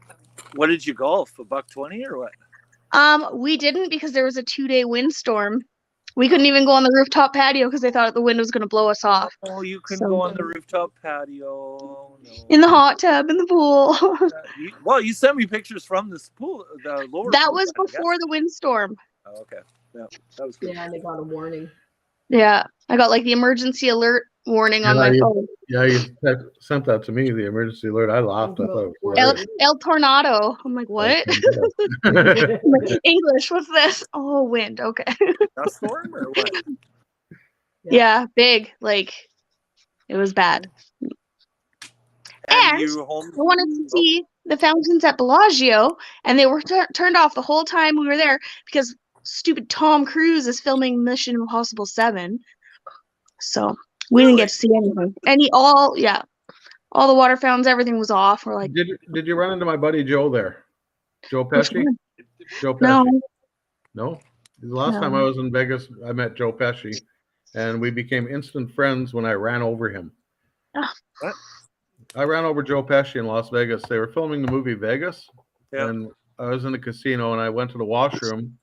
what did you golf? $120 or what? We didn't because there was a 2-day windstorm. We couldn't even go on the rooftop patio because they thought the wind was going to blow us off. Oh, you can So- go on the rooftop patio. No. In the hot tub, in the pool. You sent me pictures from this pool, the lower. That pool was side, I guess. before the windstorm. Oh, okay. Yeah, that was good. Yeah, and they got a warning. Yeah. I got like the emergency alert warning on Yeah, my you- phone. Yeah, you sent that to me, the emergency alert. I laughed. I thought it was El, hilarious. El Tornado. I'm like, what? I'm like, English, what's this? Oh, wind. Okay. Dust storm or what? Yeah, big. Like, it was bad. And you home? I wanted to see the fountains at Bellagio, and they were turned off the whole time we were there because stupid Tom Cruise is filming Mission Impossible 7. So we didn't get to see anything. All the water fountains, everything was off. We're like, Did you run into my buddy Joe there? Joe which Pesci? one? Joe Pesci. No. No? The last time I was in Vegas, I met Joe Pesci, and we became instant friends when I ran over him. Oh. What? I ran over Joe Pesci in Las Vegas. They were filming the movie Vegas, Yeah. and I was in the casino, and I went to the washroom,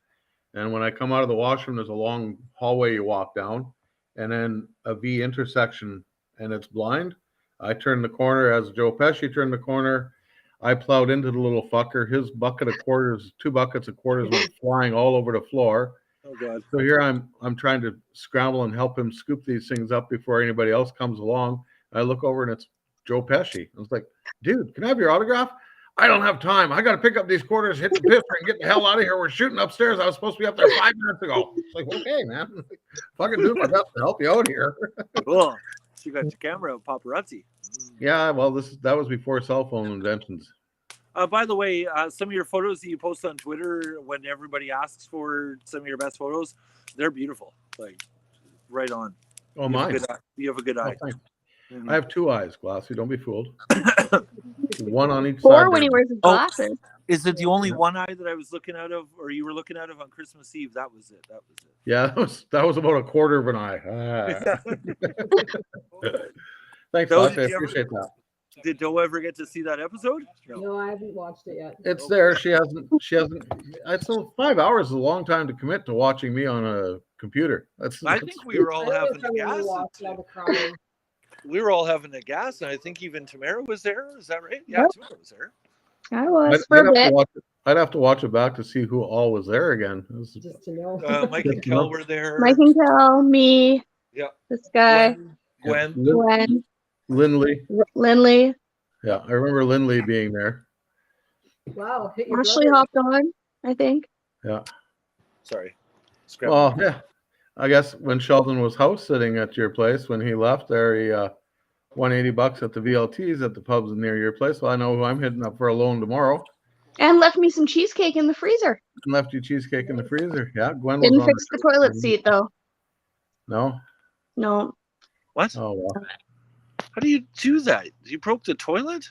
and when I come out of the washroom, there's a long hallway you walk down, and then a V intersection, and it's blind. I turned the corner as Joe Pesci turned the corner. I plowed into the little fucker. His bucket of quarters, 2 buckets of quarters went flying all over the floor. Oh God. So here I'm trying to scramble and help him scoop these things up before anybody else comes along. I look over and it's Joe Pesci. I was like, dude, can I have your autograph? I don't have time. I got to pick up these quarters, hit the pisser, and get the hell out of here. We're shooting upstairs. I was supposed to be up there 5 minutes ago. It's like, okay, man. Fucking doing my best to help you out here. Cool. So you got your camera out, paparazzi. Yeah, well, that was before cell phone inventions. By the way, some of your photos that you post on Twitter when everybody asks for some of your best photos, they're beautiful. Like, right on. Oh, mine. You have a good Oh, eye. thanks. Mhm. I have 2 eyes, Glassy. Don't be fooled. One on each or side. when he there. wears his glasses. Is it the only one eye that I was looking out of, or you were looking out of on Christmas Eve? That was it. That was it. Yeah, that was about a quarter of an eye. Thanks, So Doc. I did you ever- appreciate that. Did Doe ever get to see that episode? No, I haven't watched it yet. It's there. She hasn't. It's 5 hours is a long time to commit to watching me on a computer. I think we were all I having don't a know if I gas. watched all the crying. We were all having a gas, and I think even Tamara was there. Is that right? Yeah, Yep. Tamara was there. I was for a bit. I'd have to watch it back to see who all was there again. Just to know. Mike and Kel were there. Mike and Kel, me, Yeah. this guy, Gwen. Gwen, Lindley. Lindley, Yeah, I remember Lindley being there. Wow, hit your Ashley brother. hopped on, I think. Yeah. Sorry. Scrap. Well, yeah. I guess when Sheldon was house sitting at your place, when he left there, he $180 at the VLTs at the pubs near your place. Well, I know who I'm hitting up for a loan tomorrow. And left me some cheesecake in the freezer. And left you cheesecake in the freezer. Yeah, Gwen Didn't was on fix the toilet seat though. No. No. What? Oh well. How do you do that? You broke the toilet?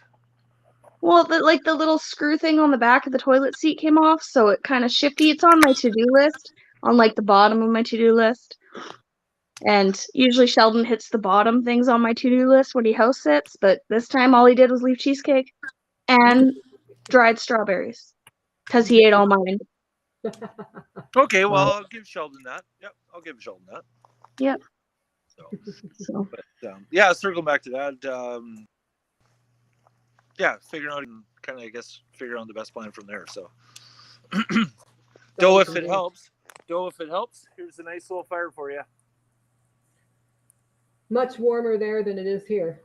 Well, the little screw thing on the back of the toilet seat came off, so it kind of shifty. It's on my to-do list, on like the bottom of my to-do list. And usually Sheldon hits the bottom things on my to-do list when he house sits, but this time all he did was leave cheesecake and dried strawberries because he ate all mine. Okay, well, I'll give Sheldon that. Yep, I'll give Sheldon that. Yep. So, but yeah, circle back to that. Yeah, figuring out and kind of, I guess, figure out the best plan from there. So, Doe, if it helps, here's a nice little fire for you. Much warmer there than it is here.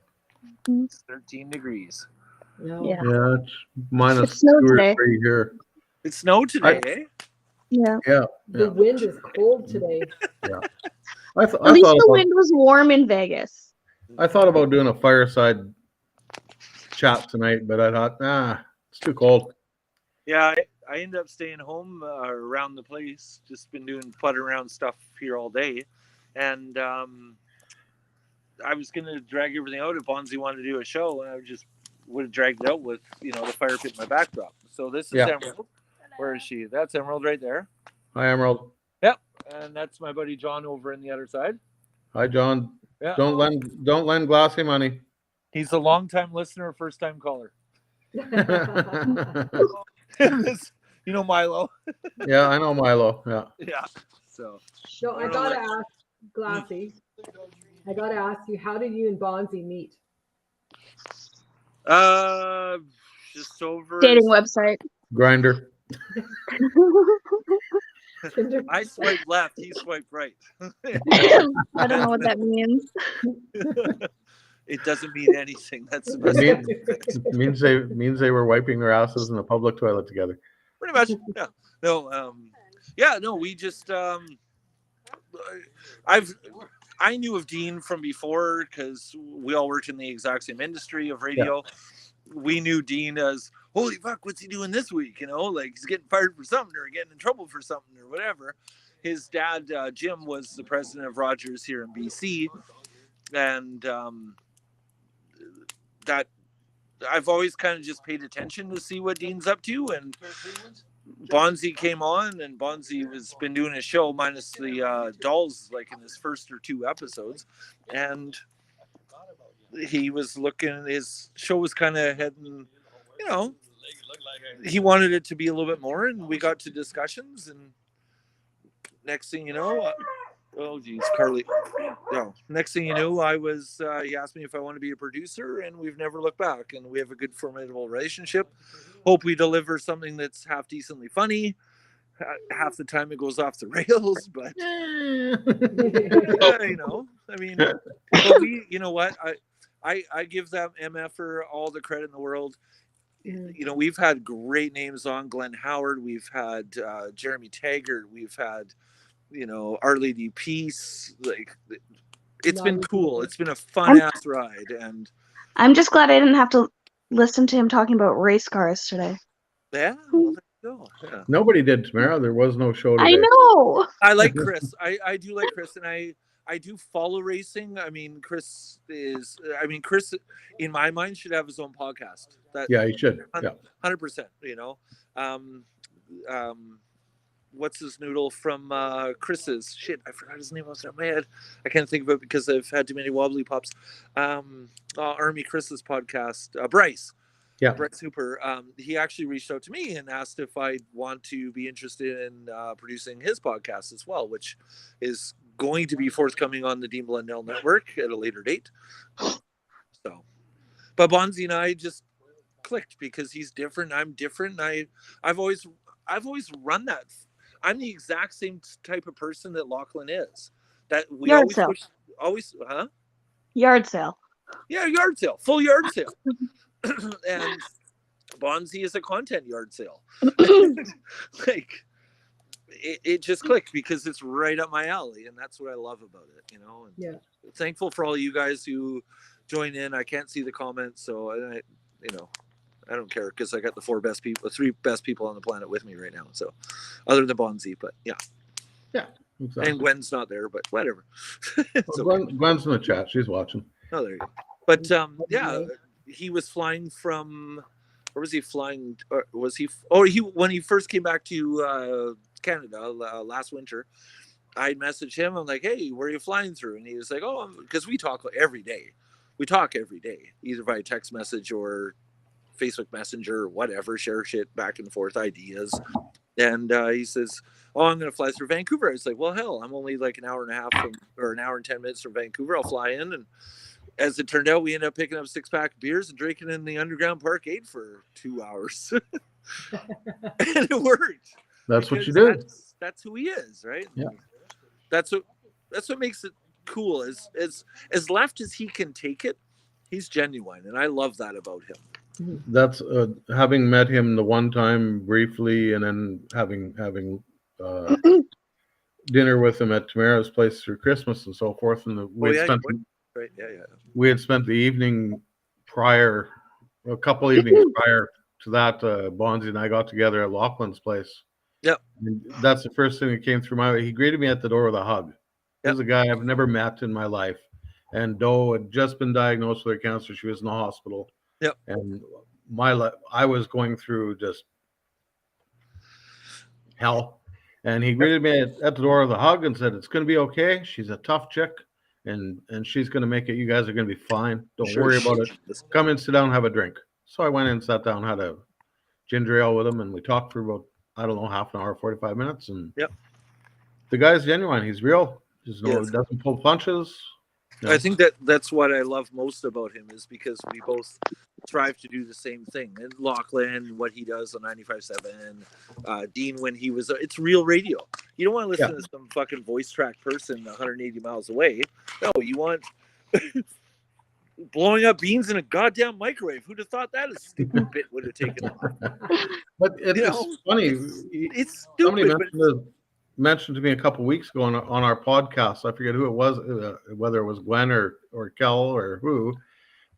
13 degrees. No. Yeah. Yeah, it's minus It snowed 2 or today. 3 here. It snowed today, eh? Yeah. Yeah. The wind is cold today. I At least the wind was warm in Vegas. I thought about doing a fireside chat tonight, but I thought, it's too cold. Yeah, I ended up staying home around the place. Just been doing putter around stuff here all day. And I was going to drag everything out if Bonzi wanted to do a show, and I would have dragged it out with, the fire pit in my backdrop. So this is Emerald. Where is she? That's Emerald right there. Hi, Emerald. Yep. And that's my buddy John over in the other side. Hi, John. Yeah. Don't lend Glassy money. He's a long-time listener, first-time caller. Milo. Yeah, I know Milo. Yeah. Yeah. So. So I gotta ask Glassy. I gotta ask you, how did you and Bonzi meet? Just over. Dating website. Grinder. I swiped left. He swiped right. I don't know what that means. It doesn't mean anything. That's the best way to say it. means they were wiping their asses in a public toilet together. Pretty much. Yeah. No. We just. I knew of Dean from before because we all worked in the exact same industry of radio. Yeah. We knew Dean as, holy fuck, what's he doing this week? Like he's getting fired for something or getting in trouble for something or whatever. His dad, Jim, was the president of Rogers here in BC. And that I've always kind of just paid attention to see what Dean's up to. And Bonzi came on, and Bonzi has been doing his show minus the dolls, like in his first or two episodes. And he was looking, his show was kind of heading, he wanted it to be a little bit more, and we got to discussions, and next thing you know, oh geez, Carly, no, next thing you know, he asked me if I want to be a producer, and we've never looked back, and we have a good formidable relationship. Hope we deliver something that's half decently funny. Half the time it goes off the rails, but but we, you know what, I give them MFer all the credit in the world. We've had great names on. Glenn Howard, we've had Jeremy Taggart, we've had Our Lady Peace. Like, it's been cool. It's been a fun ass ride, and I'm just glad I didn't have to listen to him talking about race cars today. Yeah, well, there you go. Yeah. Nobody did, Tamara. There was no show today. I know. I like Chris. I do like Chris, and I do follow racing. I mean, Chris, in my mind, should have his own podcast. That Yeah, you should. Yeah. 100%. You know, what's his noodle from Chris's? Shit, I forgot his name off the top of my head. I can't think of it because I've had too many wobbly pops. Army Chris's podcast, Bryce. Yeah. Bryce Hooper. He actually reached out to me and asked if I'd want to be interested in producing his podcast as well, which is going to be forthcoming on the Dean Blundell Network at a later date. So, but Bonzi and I just clicked because he's different. I'm different. I've always run that. I'm the exact same type of person that Lachlan is. That we Yard always sale. always, huh? Yard sale. Yeah, yard sale, full yard sale. And Bonzi is a content yard sale. Like it just clicked because it's right up my alley, and that's what I love about it, you know. And Yeah. thankful for all you guys who join in. I can't see the comments, so I don't care because I got the three best people on the planet with me right now. So, other than Bonzi, but yeah, Exactly. and Gwen's not there, but whatever. So, Gwen's in the chat. She's watching. oh, there you go. But yeah, he was flying from. Where was he flying? Or was he? Oh, when he first came back to Canada last winter, I messaged him. I'm like, hey, where are you flying through? And he was like, oh, because we talk every day. We talk every day, either via text message or Facebook Messenger or whatever, share shit back and forth, ideas. And he says, oh, I'm going to fly through Vancouver. I was like, well, hell, I'm only like an hour and a half or an hour and 10 minutes from Vancouver. I'll fly in. And as it turned out, we ended up picking up 6-pack of beers and drinking in the underground parkade for 2 hours. And it worked. That's what you Because do. That's who he is, right? Yeah. That's what makes it cool. As left as he can take it, he's genuine, and I love that about him. That's having met him the one time briefly, and then having dinner with him at Tamara's place through Christmas and so forth. And we had spent the evening prior, a couple evenings prior to that. Bonzi and I got together at Lachlan's place. Yep. And that's the first thing that came through my way. He greeted me at the door with a hug. He's a guy I've never met in my life. And Doe had just been diagnosed with cancer. She was in the hospital. Yep. And I was going through just hell. And he greeted me at the door with a hug and said, it's going to be okay. She's a tough chick, and she's going to make it. You guys are going to be fine. Don't worry about it. Come in, sit down, have a drink. So I went in, sat down, had a ginger ale with him, and we talked for about, I don't know, half an hour, 45 minutes. And the guy's genuine. He's real. He doesn't pull punches. I think that's what I love most about him is because we both strive to do the same thing. And Lachlan, what he does on 95.7, Dean, when he was, it's real radio. You don't want to listen to some fucking voice track person 180 miles away. No, you want blowing up beans in a goddamn microwave. Who'd have thought that a stupid bit would have taken off? But it's funny. It's Somebody stupid. mentioned to me a couple weeks ago on our podcast. I forget who it was, whether it was Gwen or Kel or who,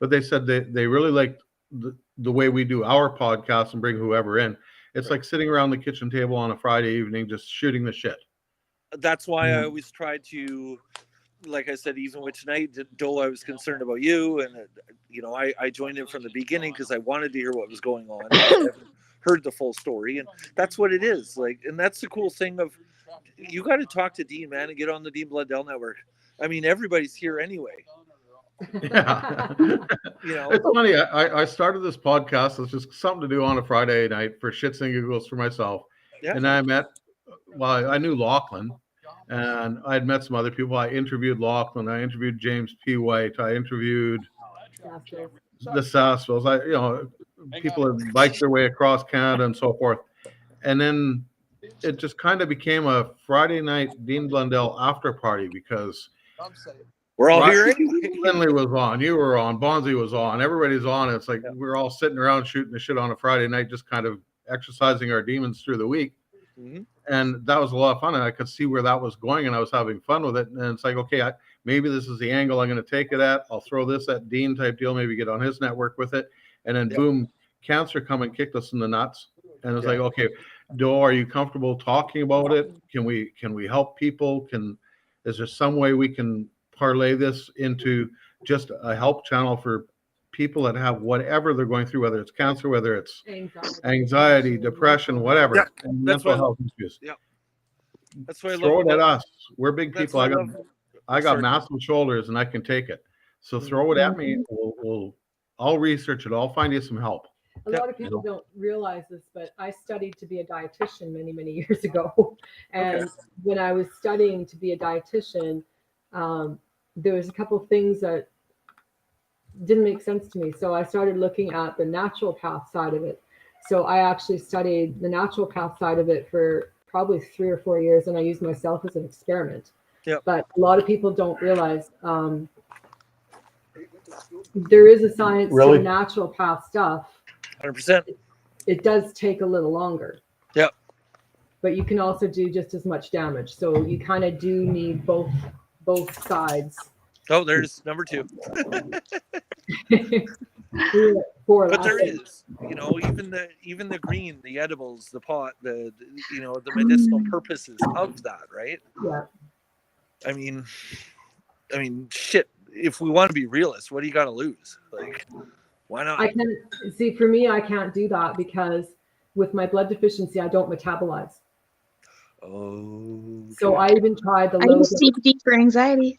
but they said they really liked the way we do our podcast and bring whoever in. It's like sitting around the kitchen table on a Friday evening, just shooting the shit. That's why I always try to, like I said, even with tonight, Dole, I was concerned about you. And, I joined in from the beginning because I wanted to hear what was going on. I haven't heard the full story. And that's what it is. And that's the cool thing of, you got to talk to Dean, man, and get on the Dean Blundell Network. I mean, everybody's here anyway. Yeah. It's funny. I started this podcast. It's just something to do on a Friday night for shits and giggles for myself. Yeah. And I knew Lachlan, and I had met some other people. I interviewed Lachlan. I interviewed James P. White. I interviewed the Sassvilles. People have biked their way across Canada and so forth. And then it just kind of became a Friday night Dean Blundell after party because we're all here anyway. Lindley was on, you were on, Bonzi was on, everybody's on. It's like we're all sitting around shooting the shit on a Friday night, just kind of exercising our demons through the week. Mm-hmm. And that was a lot of fun. And I could see where that was going, and I was having fun with it. And it's like, okay, maybe this is the angle I'm going to take it at. I'll throw this at Dean type deal, maybe get on his network with it. And then boom, cancer come and kicked us in the nuts. And it's like, okay, Doe, are you comfortable talking about it? Can we help people? Is there some way we can parlay this into just a help channel for people that have whatever they're going through, whether it's cancer, whether it's anxiety, depression, whatever, Yeah, and that's mental why I health issues? That's what I Throw love it at about- us. We're big that's people. what I love- got sorry. massive shoulders and I can take it. So throw it at me. I'll research it. I'll find you some help. A lot of people don't realize this, but I studied to be a dietitian many, many years ago. And when I was studying to be a dietitian, there was a couple of things that didn't make sense to me. So I started looking at the naturopath side of it. So I actually studied the naturopath side of it for probably 3 or 4 years, and I used myself as an experiment. Yep. But a lot of people don't realize there is a science Really? to naturopath stuff. 100%. It does take a little longer. Yep. But you can also do just as much damage. So you kind of do need both sides. Oh, there's number 2. For But there lasting. is, even the green, the edibles, the pot, the medicinal purposes of that, right? Yeah. I mean, shit. If we want to be realists, what do you got to lose? Like, why not? I can see, for me, I can't do that because with my blood deficiency, I don't metabolize. Oh. So I even tried the I low use dose. CBD for anxiety.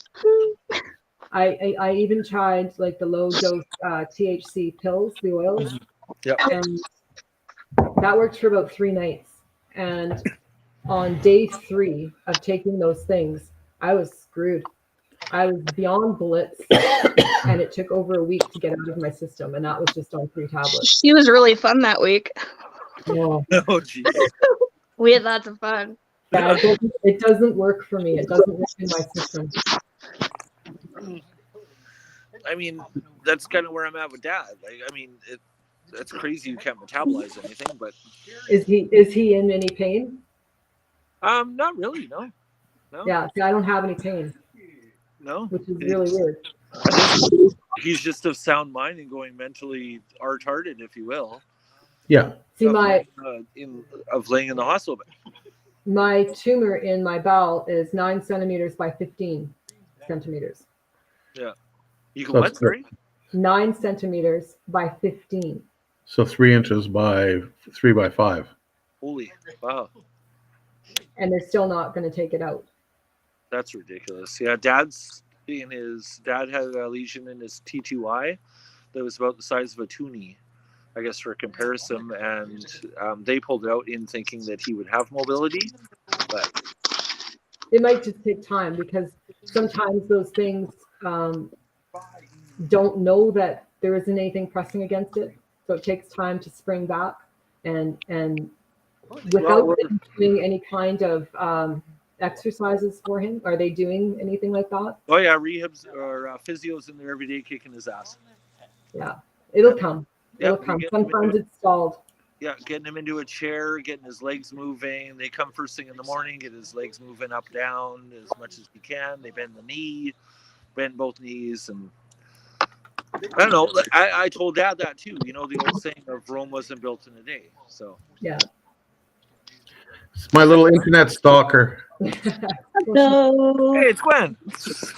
I even tried like the low dose THC pills, the oils. Yep. And that worked for about 3 nights. And on day 3 of taking those things, I was screwed. I was beyond blitz, and it took over a week to get out of my system, and that was just on 3 tablets. She was really fun that week. Yeah, Oh, geez. We had lots of fun. it doesn't work for me. It doesn't work in my system. I mean, that's kind of where I'm at with Dad. Like, I mean, that's crazy. You can't metabolize anything, but Is he in any pain? not really. No. Yeah, see, I don't have any pain, No. which is really weird. He's just of sound mind and going mentally retarded, if you will. Yeah. See, my of laying in the hospital bed. my tumor in my bowel is 9 centimeters by 15 centimeters. You can So what? it's Sorry. 9 centimeters by 15. So 3 inches by 3 by 5. Holy wow, And they're still not going to take it out. that's ridiculous. Yeah, Dad had a lesion in his T2I that was about the size of a toonie, I guess, for comparison, and they pulled it out in thinking that he would have mobility, but It might just take time because sometimes those things don't know that there isn't anything pressing against it. So it takes time to spring back, and without them doing any kind of exercises for him. Are they doing anything like that? oh yeah, rehabs or physios in there every day kicking his ass. Yeah, it'll come. Yeah, It'll we come. get them into Sometimes it. it's stalled. Yeah, getting him into a chair, getting his legs moving. They come first thing in the morning, get his legs moving up, down as much as we can. They bend the knee, bend both knees, and I don't know. I told Dad that too. You know, the old saying of Rome wasn't built in a day. So Yeah. It's my little internet stalker. So hey, it's Gwen.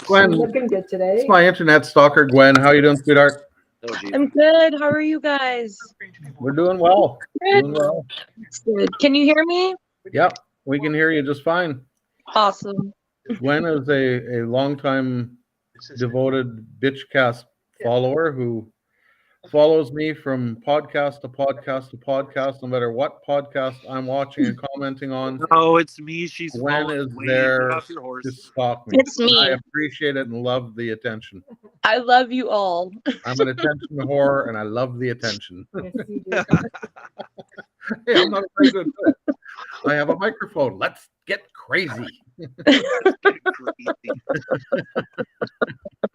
Gwen, Looking good today. it's my internet stalker, Gwen. How you doing, sweetheart? Oh, geez. I'm good. How are you guys? We're doing well. Good. Doing well. That's good. Can you hear me? Yep, we can hear you just fine. Awesome. Gwen is a longtime devoted Bitchcast follower who follows me from podcast to podcast to podcast, no matter what podcast I'm watching and commenting on. No, it's me. She's Gwen falling. is Wait, there get off your horse. to stalk me. It's me. I appreciate it and love the attention. I love you all. I'm an attention whore and I love the attention. Yes, you do. Hey, I'm not afraid to admit it. I have a microphone. Let's get crazy. Crazy.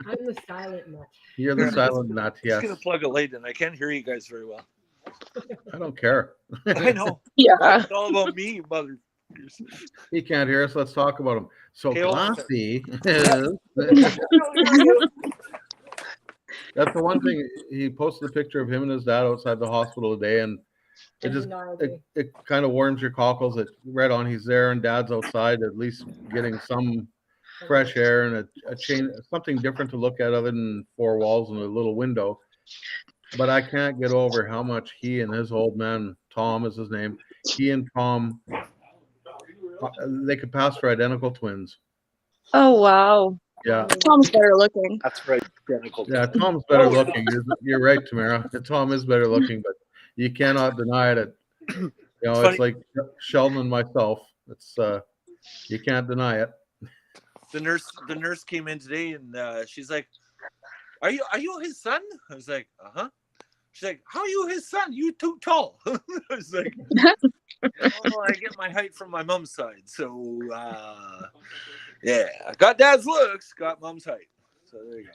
I'm the silent nut. You're the silent nut, I'm just gonna yes. plug a light in. I can't hear you guys very well. I don't care. I know. Yeah. It's all about me, mother. He can't hear us. Let's talk about him. So Okay, hold on. Glassy is that's the one thing. He posted a picture of him and his dad outside the hospital today, and it just it kind of warms your cockles that right on he's there and dad's outside at least getting some fresh air and a change, something different to look at other than four walls and a little window. But I can't get over how much he and his old man, Tom is his name, he and Tom, they could pass for identical twins. Oh wow. Yeah. Tom's better looking. That's right. Identical. Yeah, Tom's better looking. You're right, Tamara. Tom is better looking, but you cannot deny it. You know, it's like Sheldon and myself. It's you can't deny it. The nurse came in today and she's like, Are you his son? I was like, uh-huh. She's like, How are you his son? You too tall. I was like, oh, I get my height from my mom's side. So yeah, I got dad's looks, got mom's height. So there you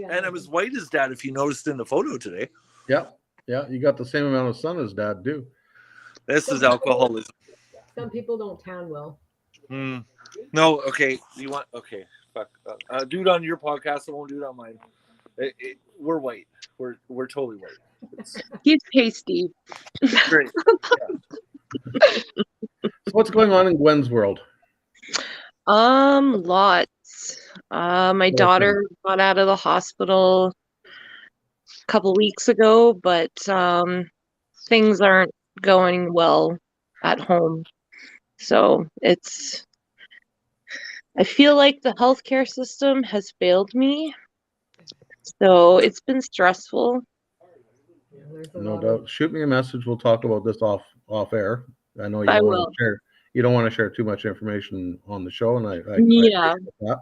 go. And I was white as dad, if you noticed in the photo today. Yeah, you got the same amount of sun as dad do. This is alcoholism. Some people don't tan well. No, okay. You want fuck. Do it on your podcast. I won't do it on mine. We're white. We're totally white. He's pasty. Great. So what's going on in Gwen's world? Lots. My daughter got out of the hospital a couple weeks ago, but things aren't going well at home. So I feel like the healthcare system has failed me. So it's been stressful. No doubt. Shoot me a message. We'll talk about this off air. I know you I don't want will. to share. You don't want to share too much information on the show, and I Yeah. appreciate that.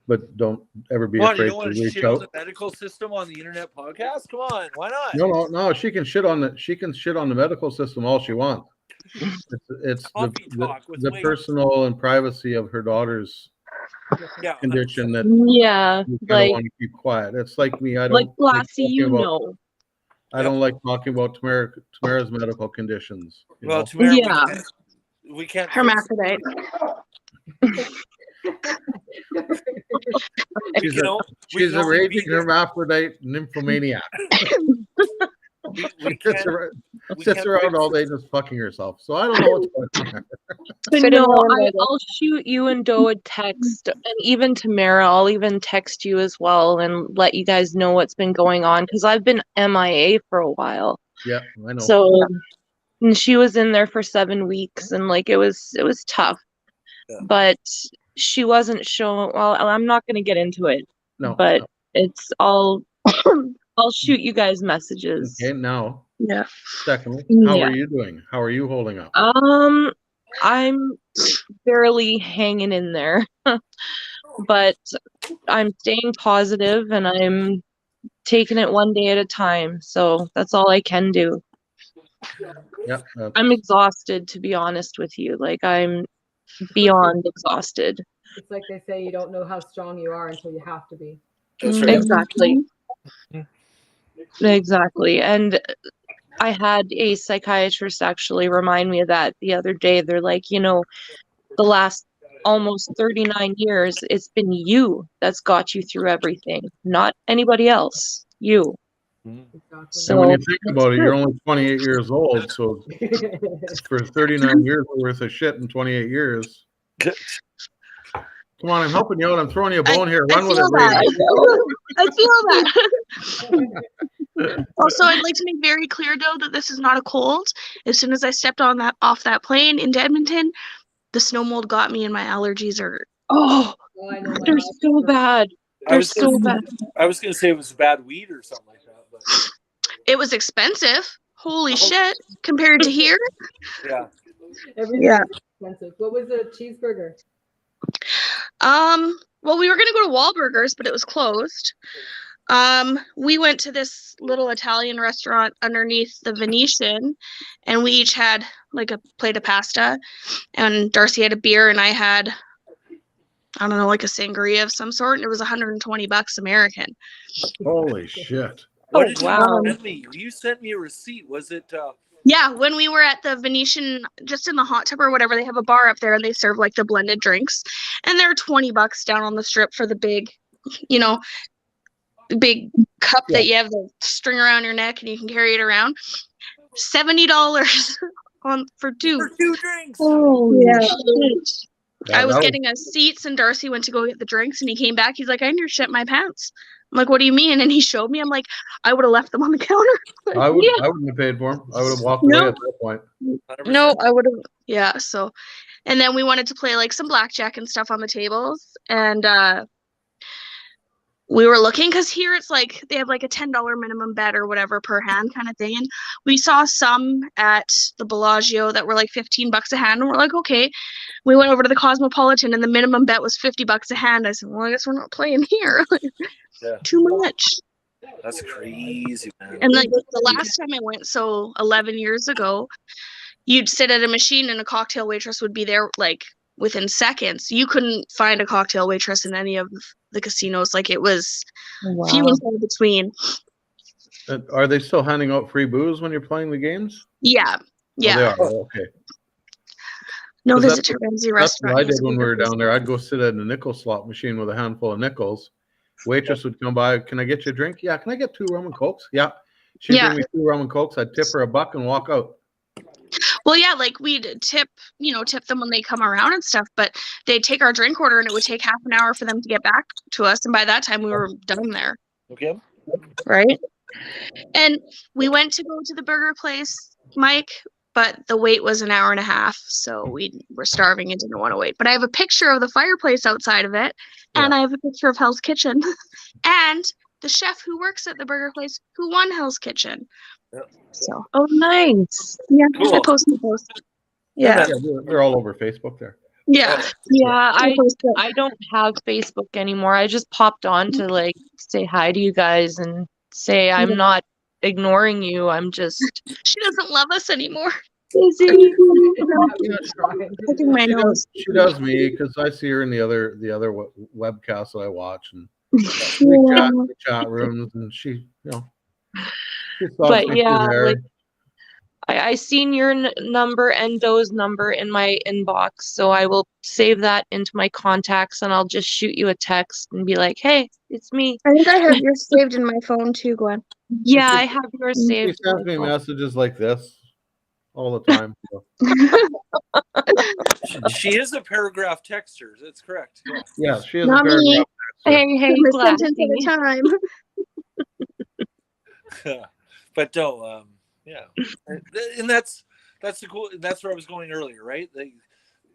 But don't ever be Come on, afraid you don't to want to reach shit on out. the medical system on the internet podcast? Come on, why not? No. She can shit on the medical system all she wants. It's Coffee talk with the Wade. personal and privacy of her daughter's Yeah, condition that Yeah. you kind of Like want to keep quiet. It's like me. I don't like like Lassie, talking you about- know. I don't like talking about Tamara's medical conditions. you Well, know? Tamara, Yeah. we can't. Hermaphrodite. She's you a, know, we she's can a only raging be- hermaphrodite nymphomaniac. we Sits can't- around, we sits can't around fix all it. day just fucking herself. So I don't know what's going on. But Fit in no, well in there. I'll shoot you and Do a text, and even Tamara, I'll even text you as well and let you guys know what's been going on because I've been MIA for a while. Yeah, I know. So, and she was in there for 7 weeks, and like it was tough. Yeah. But she wasn't showing. Well, I'm not going to get into it, no, but no. it's all. I'll shoot you guys messages. Okay, now, Yeah. secondly, how Yeah. are you doing? How are you holding up? I'm barely hanging in there, but I'm staying positive and I'm taking it one day at a time. So that's all I can do. Yeah, I'm exhausted, to be honest with you. Like I'm beyond exhausted. It's like they say, you don't know how strong you are until you have to be. That's right. Exactly. Exactly. And I had a psychiatrist actually remind me of that the other day. They're like, the last almost 39 years, it's been you that's got you through everything, not anybody else. You. Exactly. and when you So- think about it, you're only 28 years old. So for 39 years worth of shit in 28 years. Come on, I'm helping you out. I'm throwing you a bone here. Run with it, feel that. Brady. I feel that. Also, I'd like to make very clear though that this is not a cold. As soon as I stepped off that plane into Edmonton, the snow mold got me and my allergies are Oh, Oh, I know my they're house so is- bad. I They're was so gonna- bad. I was going to say it was bad weed or something like that, but it was expensive. Holy shit. Compared to here. yeah. Everything's Yeah. expensive. What was a cheeseburger? Well, we were gonna go to Wahlburgers, but it was closed. We went to this little Italian restaurant underneath the Venetian, and we each had like a plate of pasta, and Darcy had a beer, and I had, I don't know, like a sangria of some sort, and it was $120 American. Holy shit. What Oh, did wow. you send me? You sent me a receipt. Was it? Yeah, when we were at the Venetian, just in the hot tub or whatever, they have a bar up there, and they serve like the blended drinks, and they're $20 down on the strip for the big, big cup that you have the string around your neck and you can carry it around. $70 for two. For 2 drinks. Oh, Yeah. I was that getting us seats, and Darcy went to go get the drinks, and he came back. He's like, "I near shit my pants." I'm like, "What do you mean?" And he showed me. I'm like, "I would have left them on the counter." I would. Yeah. I wouldn't have paid for them. I would have walked No. away at that point. 100%. No, I would have. Yeah. So, and then we wanted to play like some blackjack and stuff on the tables, and we were looking because here it's like they have like a $10 minimum bet or whatever per hand kind of thing. And we saw some at the Bellagio that were like $15 a hand. And we're like, okay. We went over to the Cosmopolitan and the minimum bet was $50 a hand. I said, well, I guess we're not playing here. Yeah. Too much. That's crazy, man. And like the last time I went, so 11 years ago, you'd sit at a machine and a cocktail waitress would be there like within seconds. You couldn't find a cocktail waitress in any of the casinos. Like it was few and far between. Are they still handing out free booze when you're playing the games? Yeah. Oh, Yeah. they are. Oh, okay. No 'Cause visit to Ramsey That's what restaurant. I did when we were down there. I'd go sit at a nickel slot machine with a handful of nickels. Waitress would come by. Can I get you a drink? Yeah. Can I get 2 rum and cokes? Yeah. She'd Yeah. bring me 2 rum and cokes. I'd tip her $1 and walk out. Well, yeah, like we'd tip them when they come around and stuff, but they'd take our drink order and it would take half an hour for them to get back to us. And by that time we were done there. Okay. Right. And we went to go to the burger place, Mike, but the wait was an hour and a half. So we were starving and didn't want to wait. But I have a picture of the fireplace outside of it. And I have a picture of Hell's Kitchen and the chef who works at the burger place who won Hell's Kitchen. Yep. So, Oh, nice. yeah, Cool. I posted the post. Yeah. They're all over Facebook there. Yeah. Yeah, I posted it. I don't have Facebook anymore. I just popped on to like say hi to you guys and say I'm not ignoring you. I'm just She doesn't love us anymore. busy. Picking my nose. She does me because I see her in the other webcasts that I watch and Yeah. the chat rooms, and she, she But thought she'd be yeah, there. like I seen your number and Doe's number in my inbox, so I will save that into my contacts and I'll just shoot you a text and be like, "Hey, it's me." I think I have yours saved in my phone too, Gwen. Yeah, I have yours She saved. sends me messages like this all the time. So. She is a paragraph texter. That's correct. Yeah. Yeah, she is Not a me. paragraph. Hey, A Glassy. sentence at a time. But no, yeah, and that's the cool. That's where I was going earlier, right?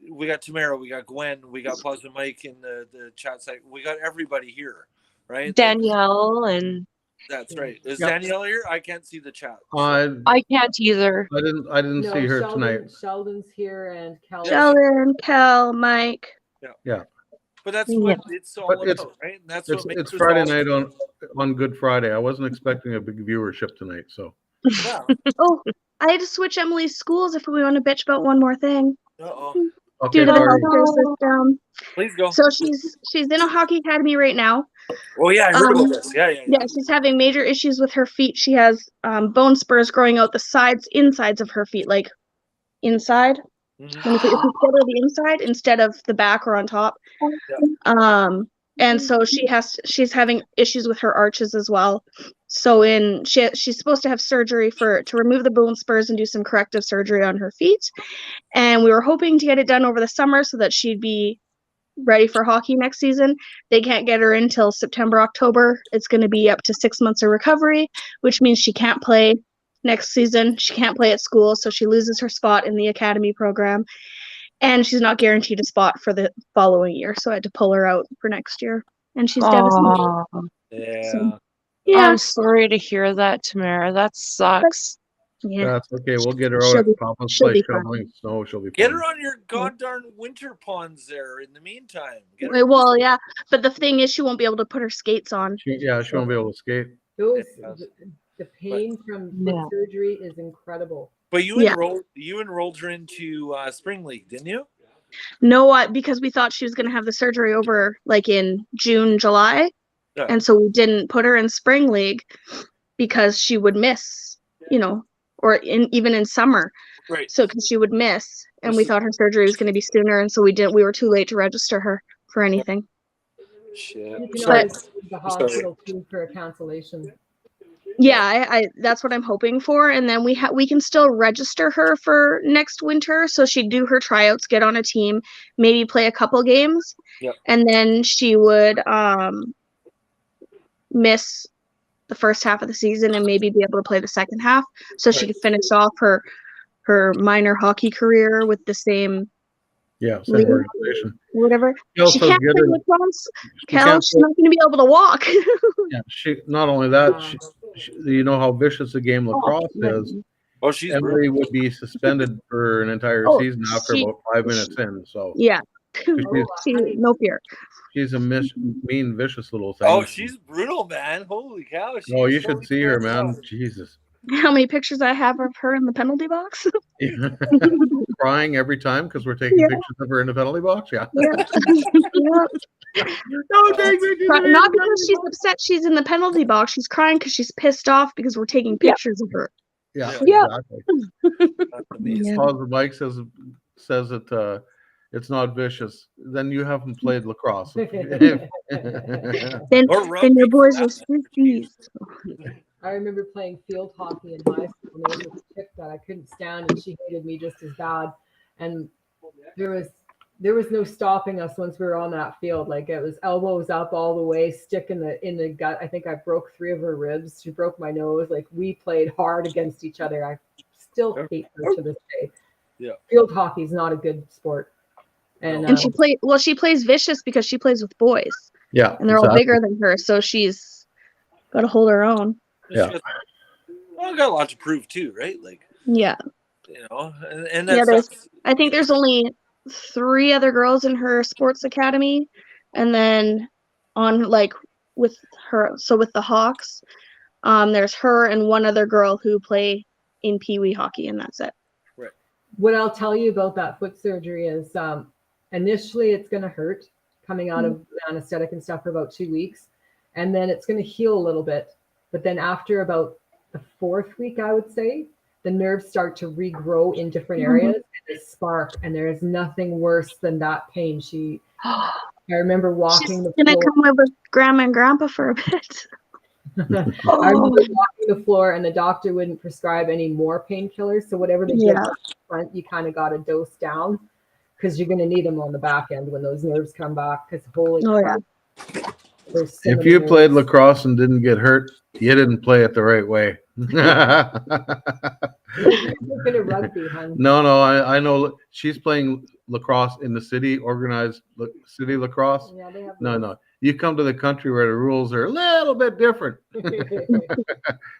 We got Tamara, we got Gwen, we got Positive Mike in the chat site. We got everybody here, right? Danielle and That's right. Is Yep. Danielle here? I can't see the chat. I can't either. I didn't No, see her Sheldon, tonight. Sheldon's here and Kelly. Sheldon, Kel, Mike. But that's Yeah. what it's all But about, it's- right? And that's It's what makes it's us Friday all- night on Good Friday. I wasn't expecting a big viewership tonight, so Yeah. Oh, I had to switch Emily's schools if we want to bitch about one more thing. Uh-oh. okay. Due to the Sorry. healthcare system. Please go. So she's in a hockey academy right now. Oh yeah, I heard Um, about this. Yeah. Yeah, she's having major issues with her feet. She has bone spurs growing out the insides of her feet, like inside. Mhm. When you put your feet together, the inside instead of the back or on top. And so she's having issues with her arches as well. So she's supposed to have surgery to remove the bone spurs and do some corrective surgery on her feet. And we were hoping to get it done over the summer so that she'd be ready for hockey next season. They can't get her in till September, October. It's going to be up to 6 months of recovery, which means she can't play next season. She can't play at school, so she loses her spot in the academy program. And she's not guaranteed a spot for the following year, so I had to pull her out for next year. And she's devastated. Aw, Yeah. So- Yeah. I'm sorry to hear that, Tamara. That sucks. Yeah. That's okay. We'll get her She'll out be- at Papa's she'll place be fine. shoveling snow. She'll be Get fine. her on your goddamn winter ponds there in the meantime. Get her- Well, yeah, but the thing is, she won't be able to put her skates on. She won't be able to skate. Those Yes. the pain from the Yeah. surgery is incredible. But you Yeah. enrolled her into Spring League, didn't you? No, because we thought she was going to have the surgery over like in June, July. Yeah. And so we didn't put her in spring league because she would miss, or even in summer. Right. So because she would miss, and we This- thought her surgery was going to be sooner, and so we were too late to register her for anything. Shit. You can Sorry. always go to the hospital too for a cancellation. Yeah, I that's what I'm hoping for. And then we can still register her for next winter. So she'd do her tryouts, get on a team, maybe play a couple games. Yep. And then she would miss the first half of the season and maybe be able to play the second half. So she Right. could finish off her minor hockey career with the same Yeah, same league, organization. whatever. She Also can't good play in- lacrosse. she Kel, can't she's play- not going to be able to walk. Yeah, she not only that, you know how vicious the game lacrosse Oh, is. Oh, she's Emily would be suspended for an entire Oh, season after she- about 5 minutes in. So Yeah. 'cause No fear. she's a mean, vicious little thing. Oh, she's brutal, man. Holy cow. She Oh, is you should totally see her, terrible. man. Jesus. How many pictures I have of her in the penalty box? Crying every time because we're taking Yeah. pictures of her in the penalty box. Yeah. Yeah. Yeah. Don't take pictures of me in Not the because she's upset she's in the penalty box. She's crying because she's pissed off because we're taking pictures of her. Yeah, Yeah. exactly. That's amazing. Yeah. As Mike says that it's not vicious. Then you haven't played lacrosse. Then, Or then rugby your for boys that are matter. Swifties. I remember playing field hockey in high school. And there was this chick that I couldn't stand, and she hated me just as bad. And there was no stopping us once we were on that field. Like, it was elbows up all the way, stick in the gut. I think I broke 3 of her ribs. She broke my nose. Like, we played hard against each other. I still hate her to this day. Yeah. Field hockey is not a good sport. And, And she plays vicious because she plays with boys. Yeah. And they're all exactly. bigger than her, so she's got to hold her own. Yeah. Well, I got a lot to prove too, right? Like, Yeah. you know, and Yeah, that's I think there's only 3 other girls in her sports academy, and then on with the Hawks, there's her and 1 other girl who play in Pee Wee hockey, and that's it. what I'll tell you about that foot surgery is initially it's going to hurt coming out of anesthetic and stuff for about 2 weeks. And then it's going to heal a little bit. But then after about the 4th week, I would say, the nerves start to regrow in different areas and they spark. And there is nothing worse than that pain. I remember She's walking the gonna floor. come live with Grandma and Grandpa for a bit. I remember walking the floor and the doctor wouldn't prescribe any more painkillers. So whatever they give Yeah. up front, you kind of got to dose down because you're going to need them on the back end when those nerves come back. Because holy Oh, crap, there's so If many you played nerves. lacrosse and didn't get hurt, you didn't play it the right way. You're gonna rugby, hun. No, I know she's playing lacrosse in the city, organized city lacrosse. Yeah, they have No. You come to the country where the rules are a little bit different.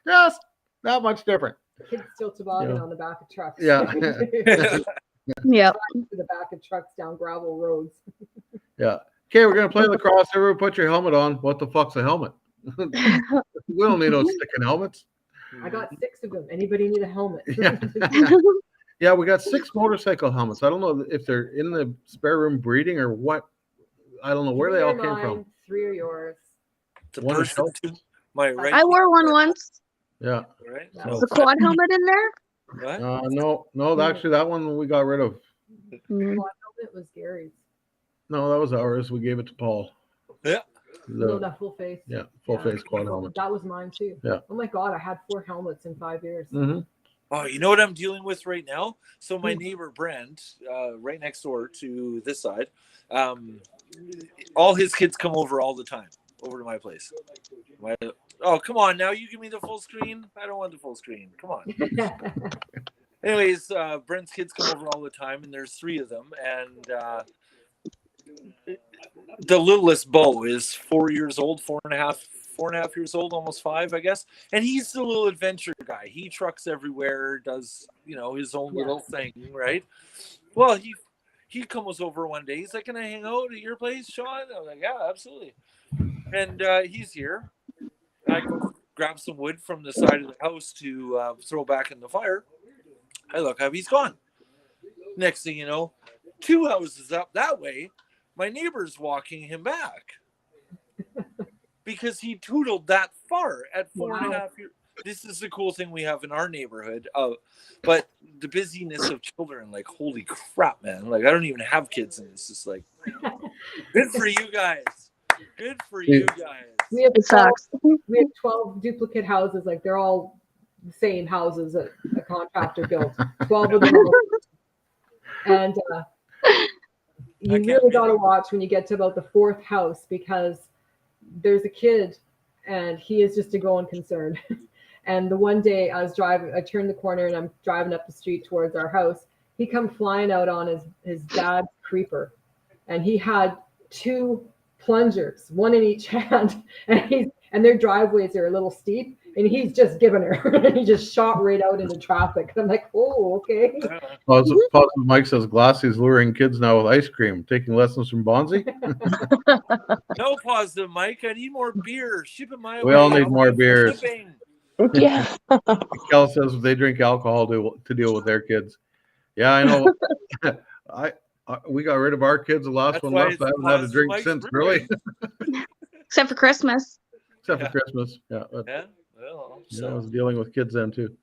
Just not much different. Kids still toboggan Yeah. on the back of trucks. Yeah. Yeah. To the back of trucks down gravel roads. Yeah. Okay, we're gonna play lacrosse. Everyone put your helmet on. What the fuck's a helmet? We don't need no sticking helmets. I got 6 of them. Anybody need a helmet? Yeah. Yeah, we got 6 motorcycle helmets. I don't know if they're in the spare room breeding or what. I don't know where they 3 all are came mine, from. 3 are yours. the One is person to my right. I wore one once. Yeah. Right? Yeah. Was the quad helmet in there? What? No, actually that one we got rid of. Mm. Quad helmet was Gary's. No, that was ours. We gave it to Paul. Yeah. No, The, that full face. yeah, full face quad That helmet. was mine too. Yeah. Oh my God, I had 4 helmets in 5 years. Hmm. Oh, you know what I'm dealing with right now? So my neighbor Brent, right next door to this side, all his kids come over all the time, over to my place. Oh, come on now, you give me the full screen. I don't want the full screen. Come on. Anyways, Brent's kids come over all the time, and there's 3 of them, and the littlest Bo is 4 years old, 4.5 years old, almost 5, I guess. And he's the little adventure guy. He trucks everywhere, does, his own little thing, right? Well, he comes over one day. He's like, "Can I hang out at your place, Sean?" I'm like, "Yeah, absolutely." And he's here. I go grab some wood from the side of the house to throw back in the fire. I look up, he's gone. Next thing you know, 2 houses up that way, my neighbor's walking him back because he tootled that far at 4.5 years. This is the cool thing we have in our neighborhood. But the busyness of children, like, holy crap, man. Like, I don't even have kids, and it's just like, good for you guys. Good for you guys. We have It 12, sucks. we have 12 duplicate houses. Like they're all the same houses that a contractor built. 12 of them. And you can't really got to believe- watch when you get to about the fourth house, because there's a kid and he is just a going concern. And the one day I turned the corner and I'm driving up the street towards our house. He come flying out on his dad's creeper, and he had 2 plungers, one in each hand, and their driveways are a little steep, and he's just giving her, and he just shot right out into traffic. And I'm like, oh, okay. Positive Mike says Glassy's luring kids now with ice cream, taking lessons from Bonzi. No positive, Mike. I need more beer. Ship it my way. We all need I'll more pay for beers. shipping. Yeah. Kel says they drink alcohol to deal with their kids. Yeah, I know. We got rid of our kids. The last That's one why left. it's I haven't had a Positive drink Mike's since, Brewing. really. Except for Christmas. Except Yeah. for Christmas. Yeah, but, Yeah. Well, I was dealing with kids then too.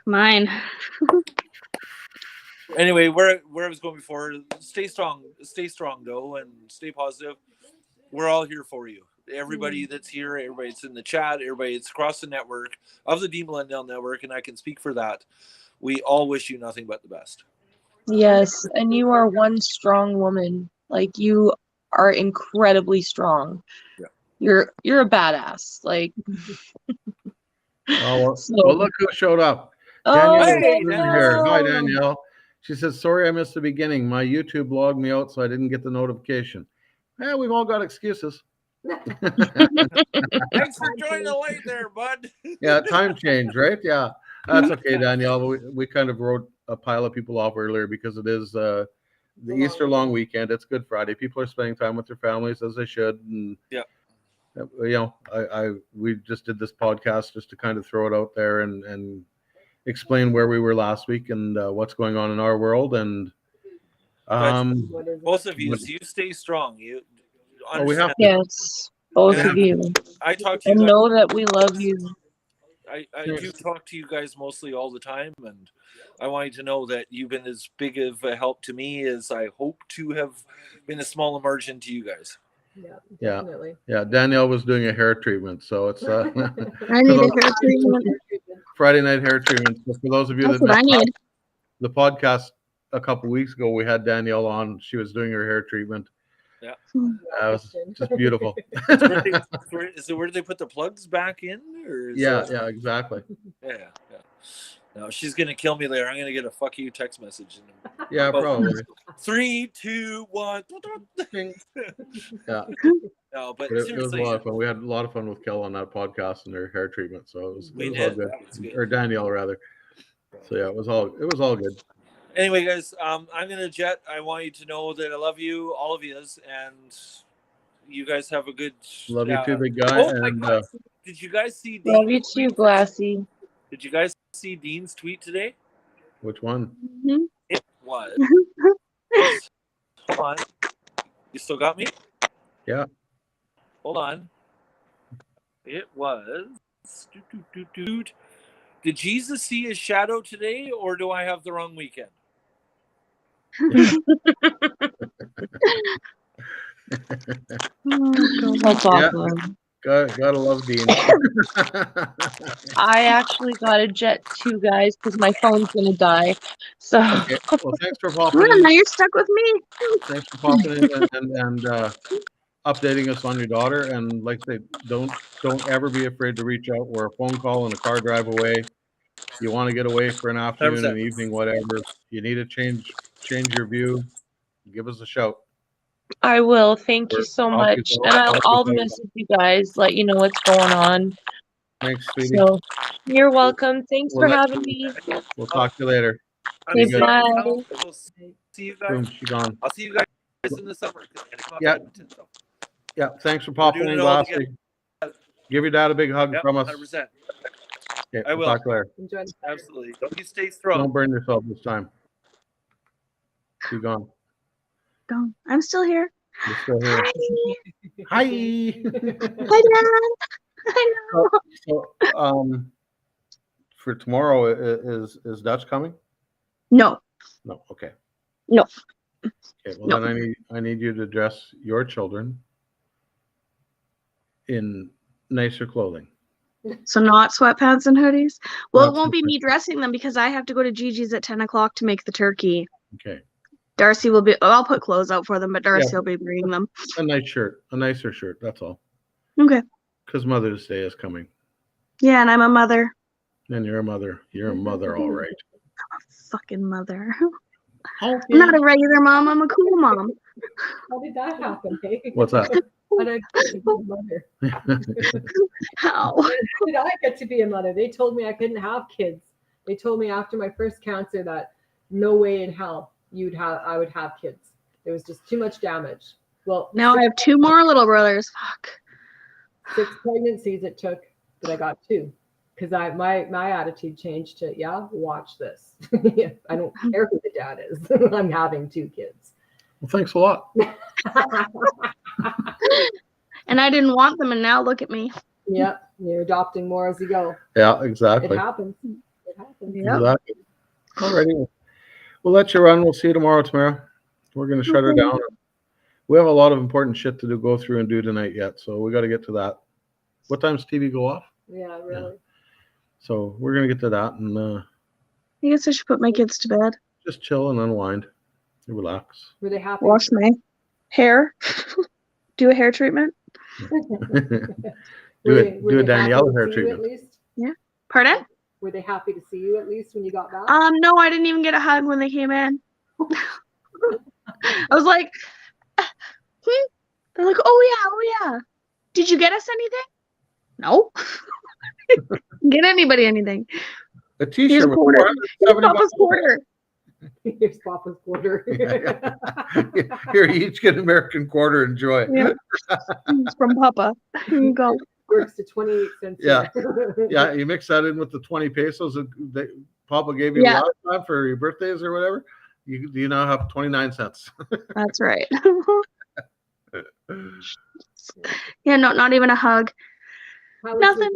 Mine. Anyway, where I was going before, stay strong, though, and stay positive. We're all here for you. Everybody that's here, everybody that's in the chat, everybody that's across the network of the Dean Blundell Network, and I can speak for that. We all wish you nothing but the best. Yes, and you are one strong woman. Like, you are incredibly strong. Yeah. You're a badass. Like, Oh, So- well, look who showed up. oh, Danielle Hey, is in here. Hi, no. Danielle. She says, sorry I missed the beginning. My YouTube logged me out, so I didn't get the notification. Yeah, we've all got excuses. Thanks for joining late there, bud. Yeah, time change, right? Yeah, that's okay, Danielle. We kind of wrote a pile of people off earlier because it is the Easter long weekend. It's Good Friday. People are spending time with their families as they should. And Yeah. You know, we just did this podcast just to kind of throw it out there and explain where we were last week and what's going on in our world. And What is it? Both of you, so you stay strong. You Oh, we have understand. Yes, both And of you. I talk to you And guys. know that we love you. I do talk to you guys mostly all the time, and I want you to know that you've been as big of a help to me as I hope to have been a small immersion to you guys. Yeah, Yeah. definitely. Yeah, Danielle was doing a hair treatment, so it's I need a hair treatment. Friday night hair treatment. So for those of you That's that what I missed need. the podcast a couple weeks ago, we had Danielle on. She was doing her hair treatment. Yeah. That was just beautiful. Where do they put the plugs back in? Or is Yeah, that- yeah, exactly. yeah. No, she's gonna kill me later. I'm gonna get a fuck you text message. Yeah, probably. 3, 2, 1. Yeah, No, but it was a seriously, lot of fun. We had a lot of fun with Kel on that podcast and her hair treatment. So it was We all did. good. That was good. Or Danielle rather. So yeah, it was all good. anyway, guys, I'm gonna jet. I want you to know that I love you, all of yous, and you guys have a good. Love you too, big guy. Oh my And God. Did you guys see? Love you Dean's too, tweet? Glassy. Did you guys see Dean's tweet today? which one? Mhm. It was. Hold on. You still got me? Yeah. Hold on. It was. Did Jesus see his shadow today, or do I have the wrong weekend? That's awesome. Gotta love Dean. I actually got a jet too, guys, because my phone's gonna die. So Okay, well, thanks for popping Well, in. now you're stuck with me. Thanks for popping in and updating us on your daughter. And like I say, don't ever be afraid to reach out. We're a phone call and a car drive away. You want to get away for an afternoon, 100%. an evening, whatever. You need to change your view. Give us a shout. I will. Thank you We're- so I'll much. keep- And I'll keep I'll going. message you guys, let you know what's going on. Thanks, sweetie. So you're welcome. Thanks for We'll let- having me. We'll talk to you later. I'm Okay, sorry, bye. Cal. We'll see you Boom, guys. she's gone. I'll see you guys in the summer. Yeah. Yeah, thanks for popping doing in, it all Glassy. Give your dad a big hug Yep, from us. 100%. Okay, I we'll will. talk later. Enjoy the Absolutely. Don't you stay strong. Don't burn yourself this time. She's gone. Don't. I'm still here. You're still here. Hi. Hi. Hi, Dad. I know. So, for tomorrow, is Dutch coming? No. No. Okay. No. Okay. Well, No. then I need you to address your children in nicer clothing. So not sweatpants and hoodies. Well, Not it won't be me dressing them because I have to go to Gigi's at 10 o'clock to make the turkey. Okay. Darcy will be. I'll put clothes out for them, but Darcy will be bringing them. A nice shirt, a nicer shirt. That's all. Okay. Because Mother's Day is coming. Yeah, and I'm a mother. And you're a mother. You're a mother, all right. Fucking mother. Okay. I'm not a regular mom. I'm a cool mom. How did that happen? Hey? What's that? How did I get to be a mother? How? How did I get to be a mother? They told me I couldn't have kids. They told me after my first cancer that no way in hell I would have kids. There was just too much damage. Well, Now I have 2 more little brothers. Fuck. 6 pregnancies it took, but I got 2. Because my attitude changed to, watch this. I don't care who the dad is. I'm having 2 kids. Well, thanks a lot. And I didn't want them, and now look at me. Yep, you're adopting more as you go. Yeah, It exactly. happens. It happens. Yep. Exactly. Alrighty. We'll let you run. We'll see you tomorrow, Tamara. We're going to shut her down. We have a lot of important shit to go through and do tonight yet, so we got to get to that. What time's TV go off? Yeah, really. So we're going to get to that and I guess I should put my kids to bed. just chill and unwind and relax. Were they happy? Wash my hair. Do a hair treatment. Do a Danielle hair treatment. At least? Pardon? Were they happy to see you at least when you got back? No, I didn't even get a hug when they came in. I was like, they're like, oh yeah. Did you get us anything? No. Get anybody anything. A Here's t-shirt a with quarter. Here's 470 Papa's quarter. Here's Papa's quarter. Here, you each get an American quarter. Enjoy. Yeah. It's from Papa. Here you go. Works to 28 cents. Yeah. here. Yeah, you mix that in with the 20 pesos that Papa gave you Yeah. last time for your birthdays or whatever. You now have 29 cents. That's right. Yeah, no, not even a hug. How was Nothing.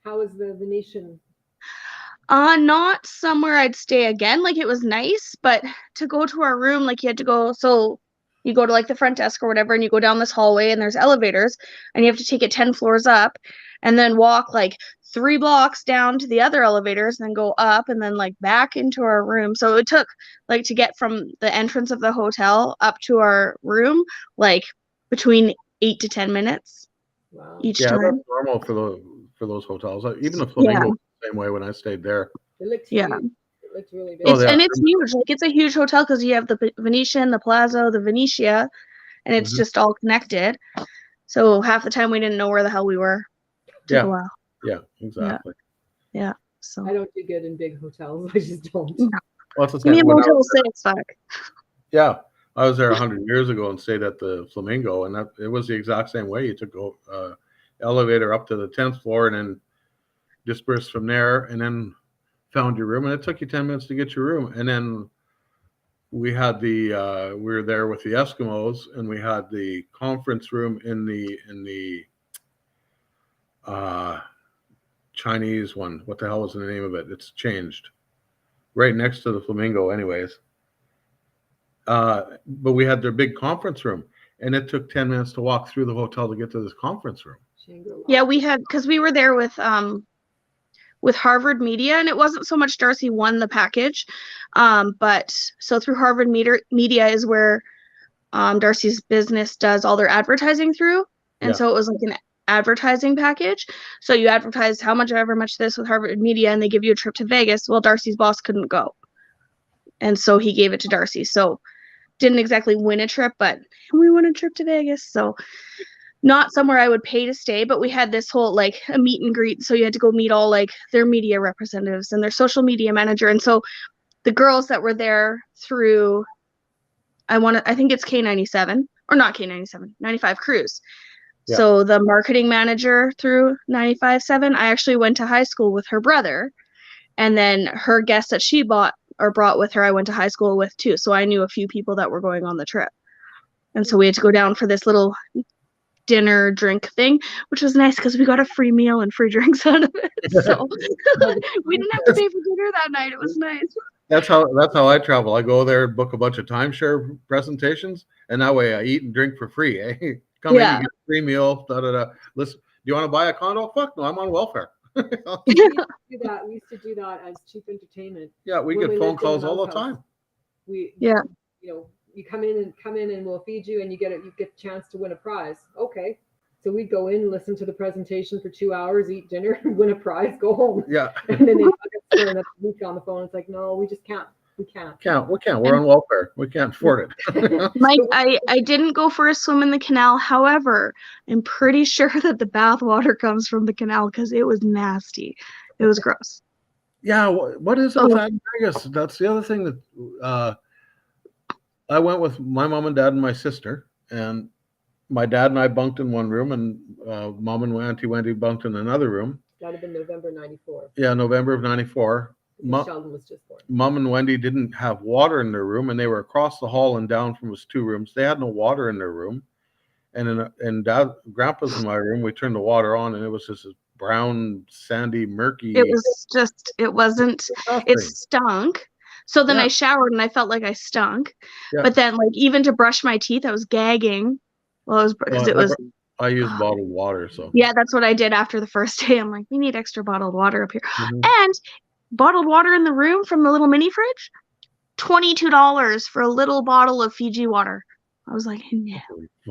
How was the Venetian? Not somewhere I'd stay again. Like it was nice, but to go to our room, like you had to go. So you go to like the front desk or whatever, and you go down this hallway, and there's elevators, and you have to take it 10 floors up, and then walk like 3 blocks down to the other elevators, and then go up, and then like back into our room. So it took like to get from the entrance of the hotel up to our room, like between 8 to 10 minutes Wow. each Yeah, time. that's normal for those hotels. Even the Flamingo was the same way when I stayed there. It looked Yeah. huge. It looked really big. Oh, It's, yeah. and it's huge. Like it's a huge hotel because you have the Venetian, the Plaza, the Venetia, and it's Mhm. just all connected. So half the time we didn't know where the hell we were. Took Yeah. a while. Yeah, exactly. So I don't do good in big hotels. I just don't. No. Well, that's the give me a same when I Motel was there. 6, fuck. Yeah, I was there 100 years ago and stayed at the Flamingo, and it was the exact same way. You took elevator up to the 10th floor and then dispersed from there, and then found your room. And it took you 10 minutes to get your room. And then we had we were there with the Eskimos, and we had the conference room in the Chinese one. What the hell was the name of it? It's changed. Right next to the Flamingo, anyways. But we had their big conference room, and it took 10 minutes to walk through the hotel to get to this conference room. Shangri-La. Yeah, we had because we were there with Harvard Media, and it wasn't so much Darcy won the package, but so through Harvard Media is where Darcy's business does all their advertising through, and Yeah. so it was like an advertising package. So you advertise however much this with Harvard Media, and they give you a trip to Vegas. Well, Darcy's boss couldn't go, and so he gave it to Darcy. So didn't exactly win a trip, but we won a trip to Vegas. So not somewhere I would pay to stay, but we had this whole like a meet and greet. So you had to go meet all like their media representatives and their social media manager. And so the girls that were there through, I think it's K97 or not K97, 95 Cruise. Yeah. So the marketing manager through 95.7, I actually went to high school with her brother. And then her guests that she brought with her, I went to high school with too. So I knew a few people that were going on the trip. And so we had to go down for this little dinner drink thing, which was nice because we got a free meal and free drinks out of it. So we didn't have to pay for dinner that night. It was nice. That's how I travel. I go there and book a bunch of timeshare presentations, and that way I eat and drink for free. Eh? Come in, Yeah. you get a free meal. Da da da. Listen, you want to buy a condo? Fuck no, I'm on welfare. We used to do that. We used to do that as cheap entertainment. Yeah, we When get we phone lived in calls all the House House. time. We, Yeah. you know, you come in and we'll feed you and you get a chance to win a prize. Okay. So we'd go in, listen to the presentation for 2 hours, eat dinner, win a prize, go home. Yeah, And then they fuck us for another week on the phone. It's like, no, we just can't. We can't. we can't. We're on welfare. We can't afford it. Mike, I didn't go for a swim in the canal. However, I'm pretty sure that the bath water comes from the canal because it was nasty. It was gross. Yeah, what is it with that in Vegas? That's the other thing that I went with my mom and dad and my sister, and my dad and I bunked in one room, and mom and Auntie Wendy bunked in another room. That'd have been November '94. Yeah, November of '94. Sheldon was just born. Mom and Wendy didn't have water in their room, and they were across the hall and down from us 2 rooms. They had no water in their room, and in Dad, Grandpa's in my room, we turned the water on, and it was just a brown, sandy, murky. It was just, it wasn't, it stunk. So then I showered and I felt like I stunk. Yeah. But then, like, even to brush my teeth, I was gagging. Well, it was because it was. I used bottled water, so. Yeah, that's what I did after the first day. I'm like, we need extra bottled water up here. Mhm. And bottled water in the room from the little mini fridge, $22 for a little bottle of Fiji water. I was like, no.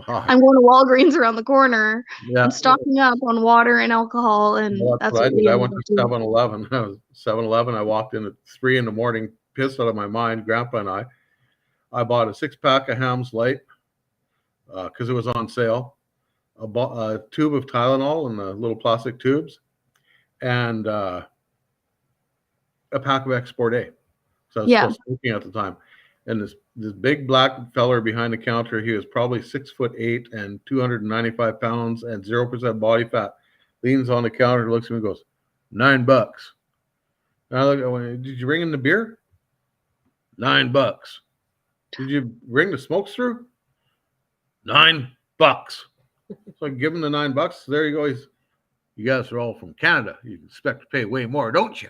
I'm going to Walgreens around the corner Yeah. and stocking up on water and alcohol, and Well, that's what I what we did. I ended went up to doing. 7-Eleven. I was 7-Eleven. I walked in at 3 in the morning, pissed out of my mind. Grandpa and I bought a 6-pack of Hams Light because it was on sale. A tube of Tylenol in the little plastic tubes, and a pack of Export A. So I was still smoking at the time. And this big black feller behind the counter, he was probably 6'8" and 295 pounds and 0% body fat, leans on the counter, looks at me and goes, $9. And I went, did you bring in the beer? $9. Did you bring the smokes through? $9. So I give him the $9. There you go. You guys are all from Canada. You expect to pay way more, don't you?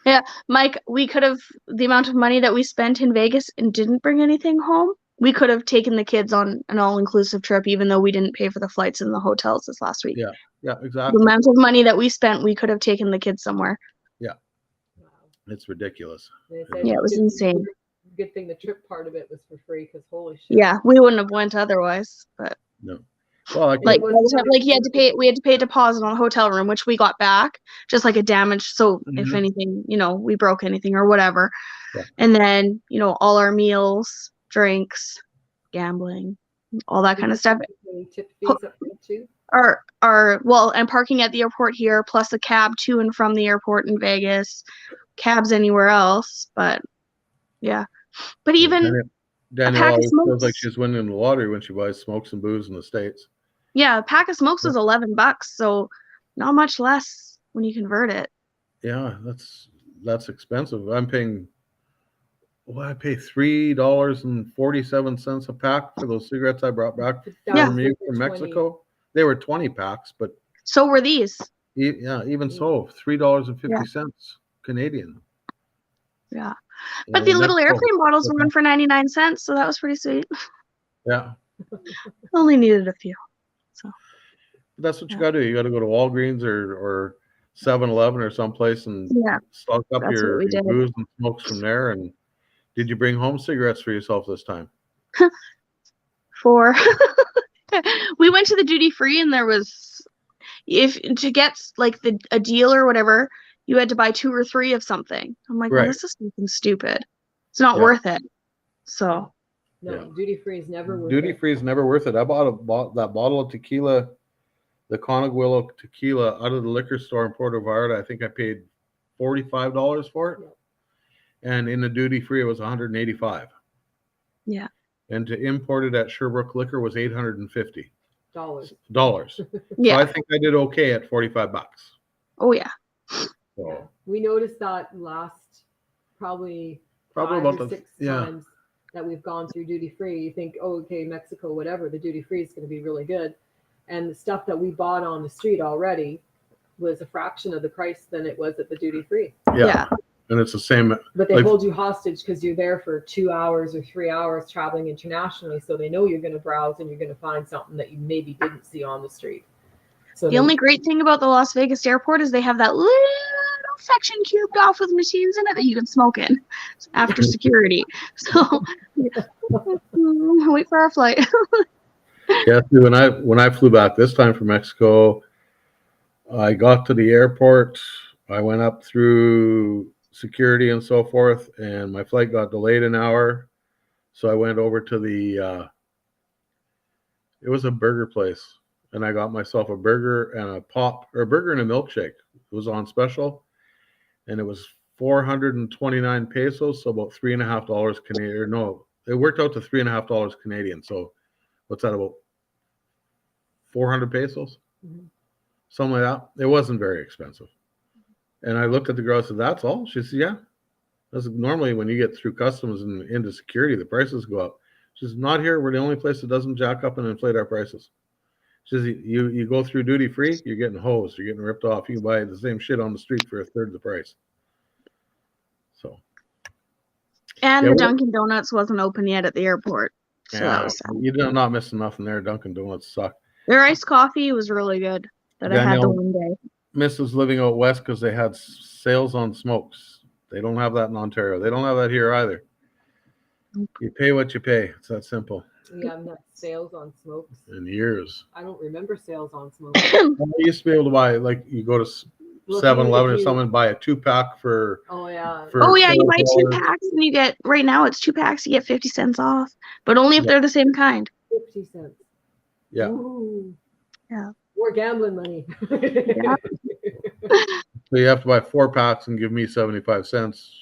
Yeah, Mike, we could have, the amount of money that we spent in Vegas and didn't bring anything home, we could have taken the kids on an all-inclusive trip, even though we didn't pay for the flights and the hotels this last week. Yeah, The exactly. amount of money that we spent, we could have taken the kids somewhere. Wow. It's ridiculous. They said Yeah, it was insane. Good thing the trip part of it was for free because holy shit. Yeah, we wouldn't have went otherwise, but No. Well, like by the time, like we had to pay a deposit on the hotel room, which we got back, just like a damage. So if Mhm. anything, we broke anything or whatever, Yeah. and then all our meals, drinks, gambling, all that kind of stuff. They tip fees up front too. And parking at the airport here, plus a cab to and from the airport in Vegas, cabs anywhere else. But yeah, but even Danielle pack of always feels like smokes. she's winning the lottery when she buys smokes and booze in the States. yeah, a pack of smokes was $11, so not much less when you convert it. Yeah, that's expensive. I pay $3.47 a pack for those cigarettes I brought back Yeah. from you from Mexico. They were 20 packs, but So were these. even so, $3.50 Canadian. Yeah. But the little airplane bottles were 1 for 99 cents, so that was pretty sweet. Yeah, Only needed a few. that's what you Yeah. got to do. You got to go to Walgreens or 7-Eleven or someplace and Yeah. stock up That's what your we did. booze and smokes from there. And did you bring home cigarettes for yourself this time? We went to the duty free, and there was, if to get like a deal or whatever, you had to buy 2 or 3 of something. I'm like, well, Right. this is something stupid. It's not Yeah. worth it. So No, Yeah. duty free is never worth Duty it. free is never worth it. I bought that bottle of tequila, the Conaguillo tequila, out of the liquor store in Puerto Vallarta. I think I paid $45 for it, Yep. and in the duty free it was $185. Yeah. And to import it at Sherbrooke Liquor was $850. Dollars. So yeah. I think I did okay at $45. Oh yeah. So We noticed that last probably probably 5 about or the 6 yeah. times that we've gone through duty free. You think, oh, okay, Mexico, whatever, the duty free is going to be really good. And the stuff that we bought on the street already was a fraction of the price than it was at the duty free. Yeah. And it's the same. But they Like- hold you hostage because you're there for 2 hours or 3 hours traveling internationally. So they know you're going to browse and you're going to find something that you maybe didn't see on the street. So The only great thing about the Las Vegas airport is they have that little section cubed off with machines in it that you can smoke in after security. So wait for our flight. Yeah, see, when I flew back this time from Mexico, I got to the airport. I went up through security and so forth, and my flight got delayed an hour. So I went over to the it was a burger place, and I got myself a burger and a burger and a milkshake. It was on special, and it was 429 pesos, so about $3.50 Canadian. Or no, it worked out to $3.50 Canadian. So what's that, about 400 pesos? Mhm. Something like that. It wasn't very expensive. And I looked at the girl, I said, that's all? She said, yeah. That's normally when you get through customs and into security, the prices go up. She says, not here. We're the only place that doesn't jack up and inflate our prices. She says, you go through duty free, you're getting hosed, you're getting ripped off. You can buy the same shit on the street for a third of the price. So And Yeah, the we- Dunkin' Donuts wasn't open yet at the airport. So that yeah, was sad. you're not missing nothing there. Dunkin' Donuts suck. Their iced coffee was really good that I had the Danielle- one day. Mrs. living out west because they had sales on smokes. They don't have that in Ontario. They don't have that here either. You pay what you pay. It's that simple. we haven't had sales on smokes. In years. I don't remember sales on smokes. Well, you used to be able to buy, like, you go to Well, if 7-Eleven or you- something, buy a 2-pack for. Oh yeah. Oh yeah, you buy two $12. packs and you get right now it's 2 packs, you get 50 cents off. But only if Yeah. they're the same kind. 50 cents. Yeah. Ooh. Yeah. More gambling money. Yeah. So you have to buy 4 packs and give me 75 cents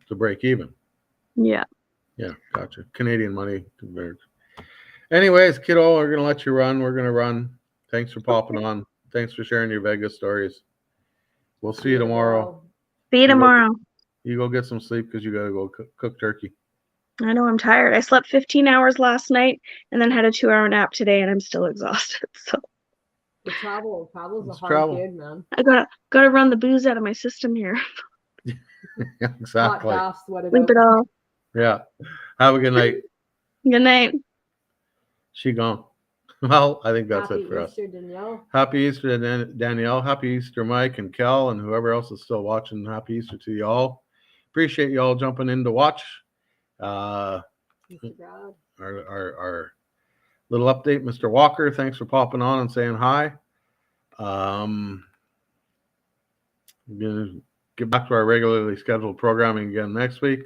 to break even. Yeah. Yeah, gotcha. Canadian money. Anyways, kiddo, we're gonna let you run. We're gonna run. Thanks for popping on. Thanks for sharing your Vegas stories. We'll see you tomorrow. See you tomorrow. You go get some sleep because you gotta go cook turkey. I know I'm tired. I slept 15 hours last night and then had a 2-hour nap today and I'm still exhausted. So The travel's a It's hard travel. gig, man. I gotta run the booze out of my system here. Yeah, Hot exactly. baths, what it Sleep it off. Yeah. Have a good night. Good night. She gone. Well, I think that's Happy it for us. Easter, Danielle. Happy Easter to Danielle. Happy Easter, Mike and Kel, and whoever else is still watching. Happy Easter to you all. Appreciate you all jumping in to watch Mr. Brad. our little update. Mr. Walker, thanks for popping on and saying hi. I'm gonna get back to our regularly scheduled programming again next week.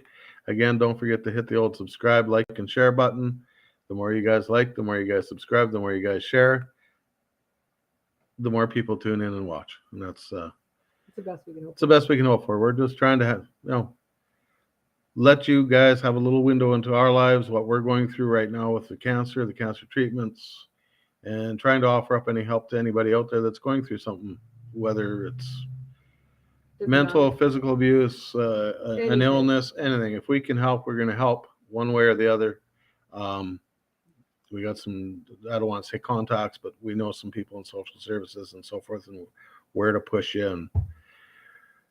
Again, don't forget to hit the old subscribe, like, and share button. The more you guys like, the more you guys subscribe, the more you guys share, the more people tune in and watch. And that's It's the best we can hope. it's the best we can hope for. We're just trying to have, let you guys have a little window into our lives, what we're going through right now with the cancer treatments, and trying to offer up any help to anybody out there that's going through something, whether it's Doesn't mental, matter. physical abuse, an Anything. illness, anything. If we can help, we're going to help one way or the other. We got some, I don't want to say contacts, but we know some people in social services and so forth and where to push you. And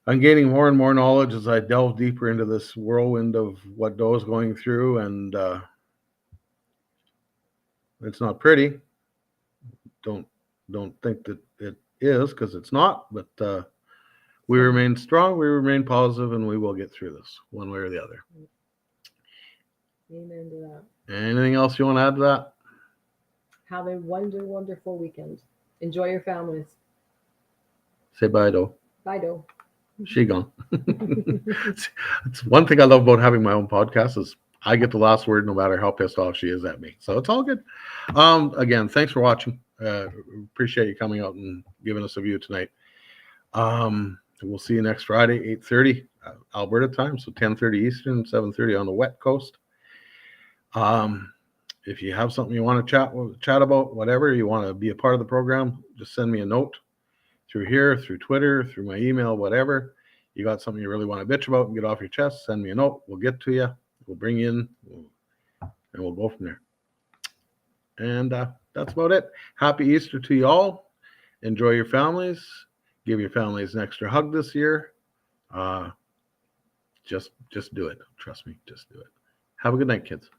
I'm gaining more and more knowledge as I delve deeper into this whirlwind of what Doe's going through. And it's not pretty. Don't think that it is, because it's not, but we remain strong, we remain positive, and we will get through this one way or the other. Amen to that. Anything else you want to add to that? Have a wonderful weekend. Enjoy your families. Say bye, Doe. Bye, Doe. She gone. It's one thing I love about having my own podcast is I get the last word no matter how pissed off she is at me. So it's all good. Again, thanks for watching. Appreciate you coming out and giving us a view tonight. We'll see you next Friday, 8:30 Alberta time, so 10:30 Eastern, 7:30 on the west coast. If you have something you want to chat about, whatever you want to be a part of the program, just send me a note through here, through Twitter, through my email, whatever. You got something you really want to bitch about and get off your chest, send me a note. We'll get to you. We'll bring you in, and we'll go from there. And that's about it. Happy Easter to you all. Enjoy your families. Give your families an extra hug this year. Just do it. Trust me. Just do it. Have a good night, kids.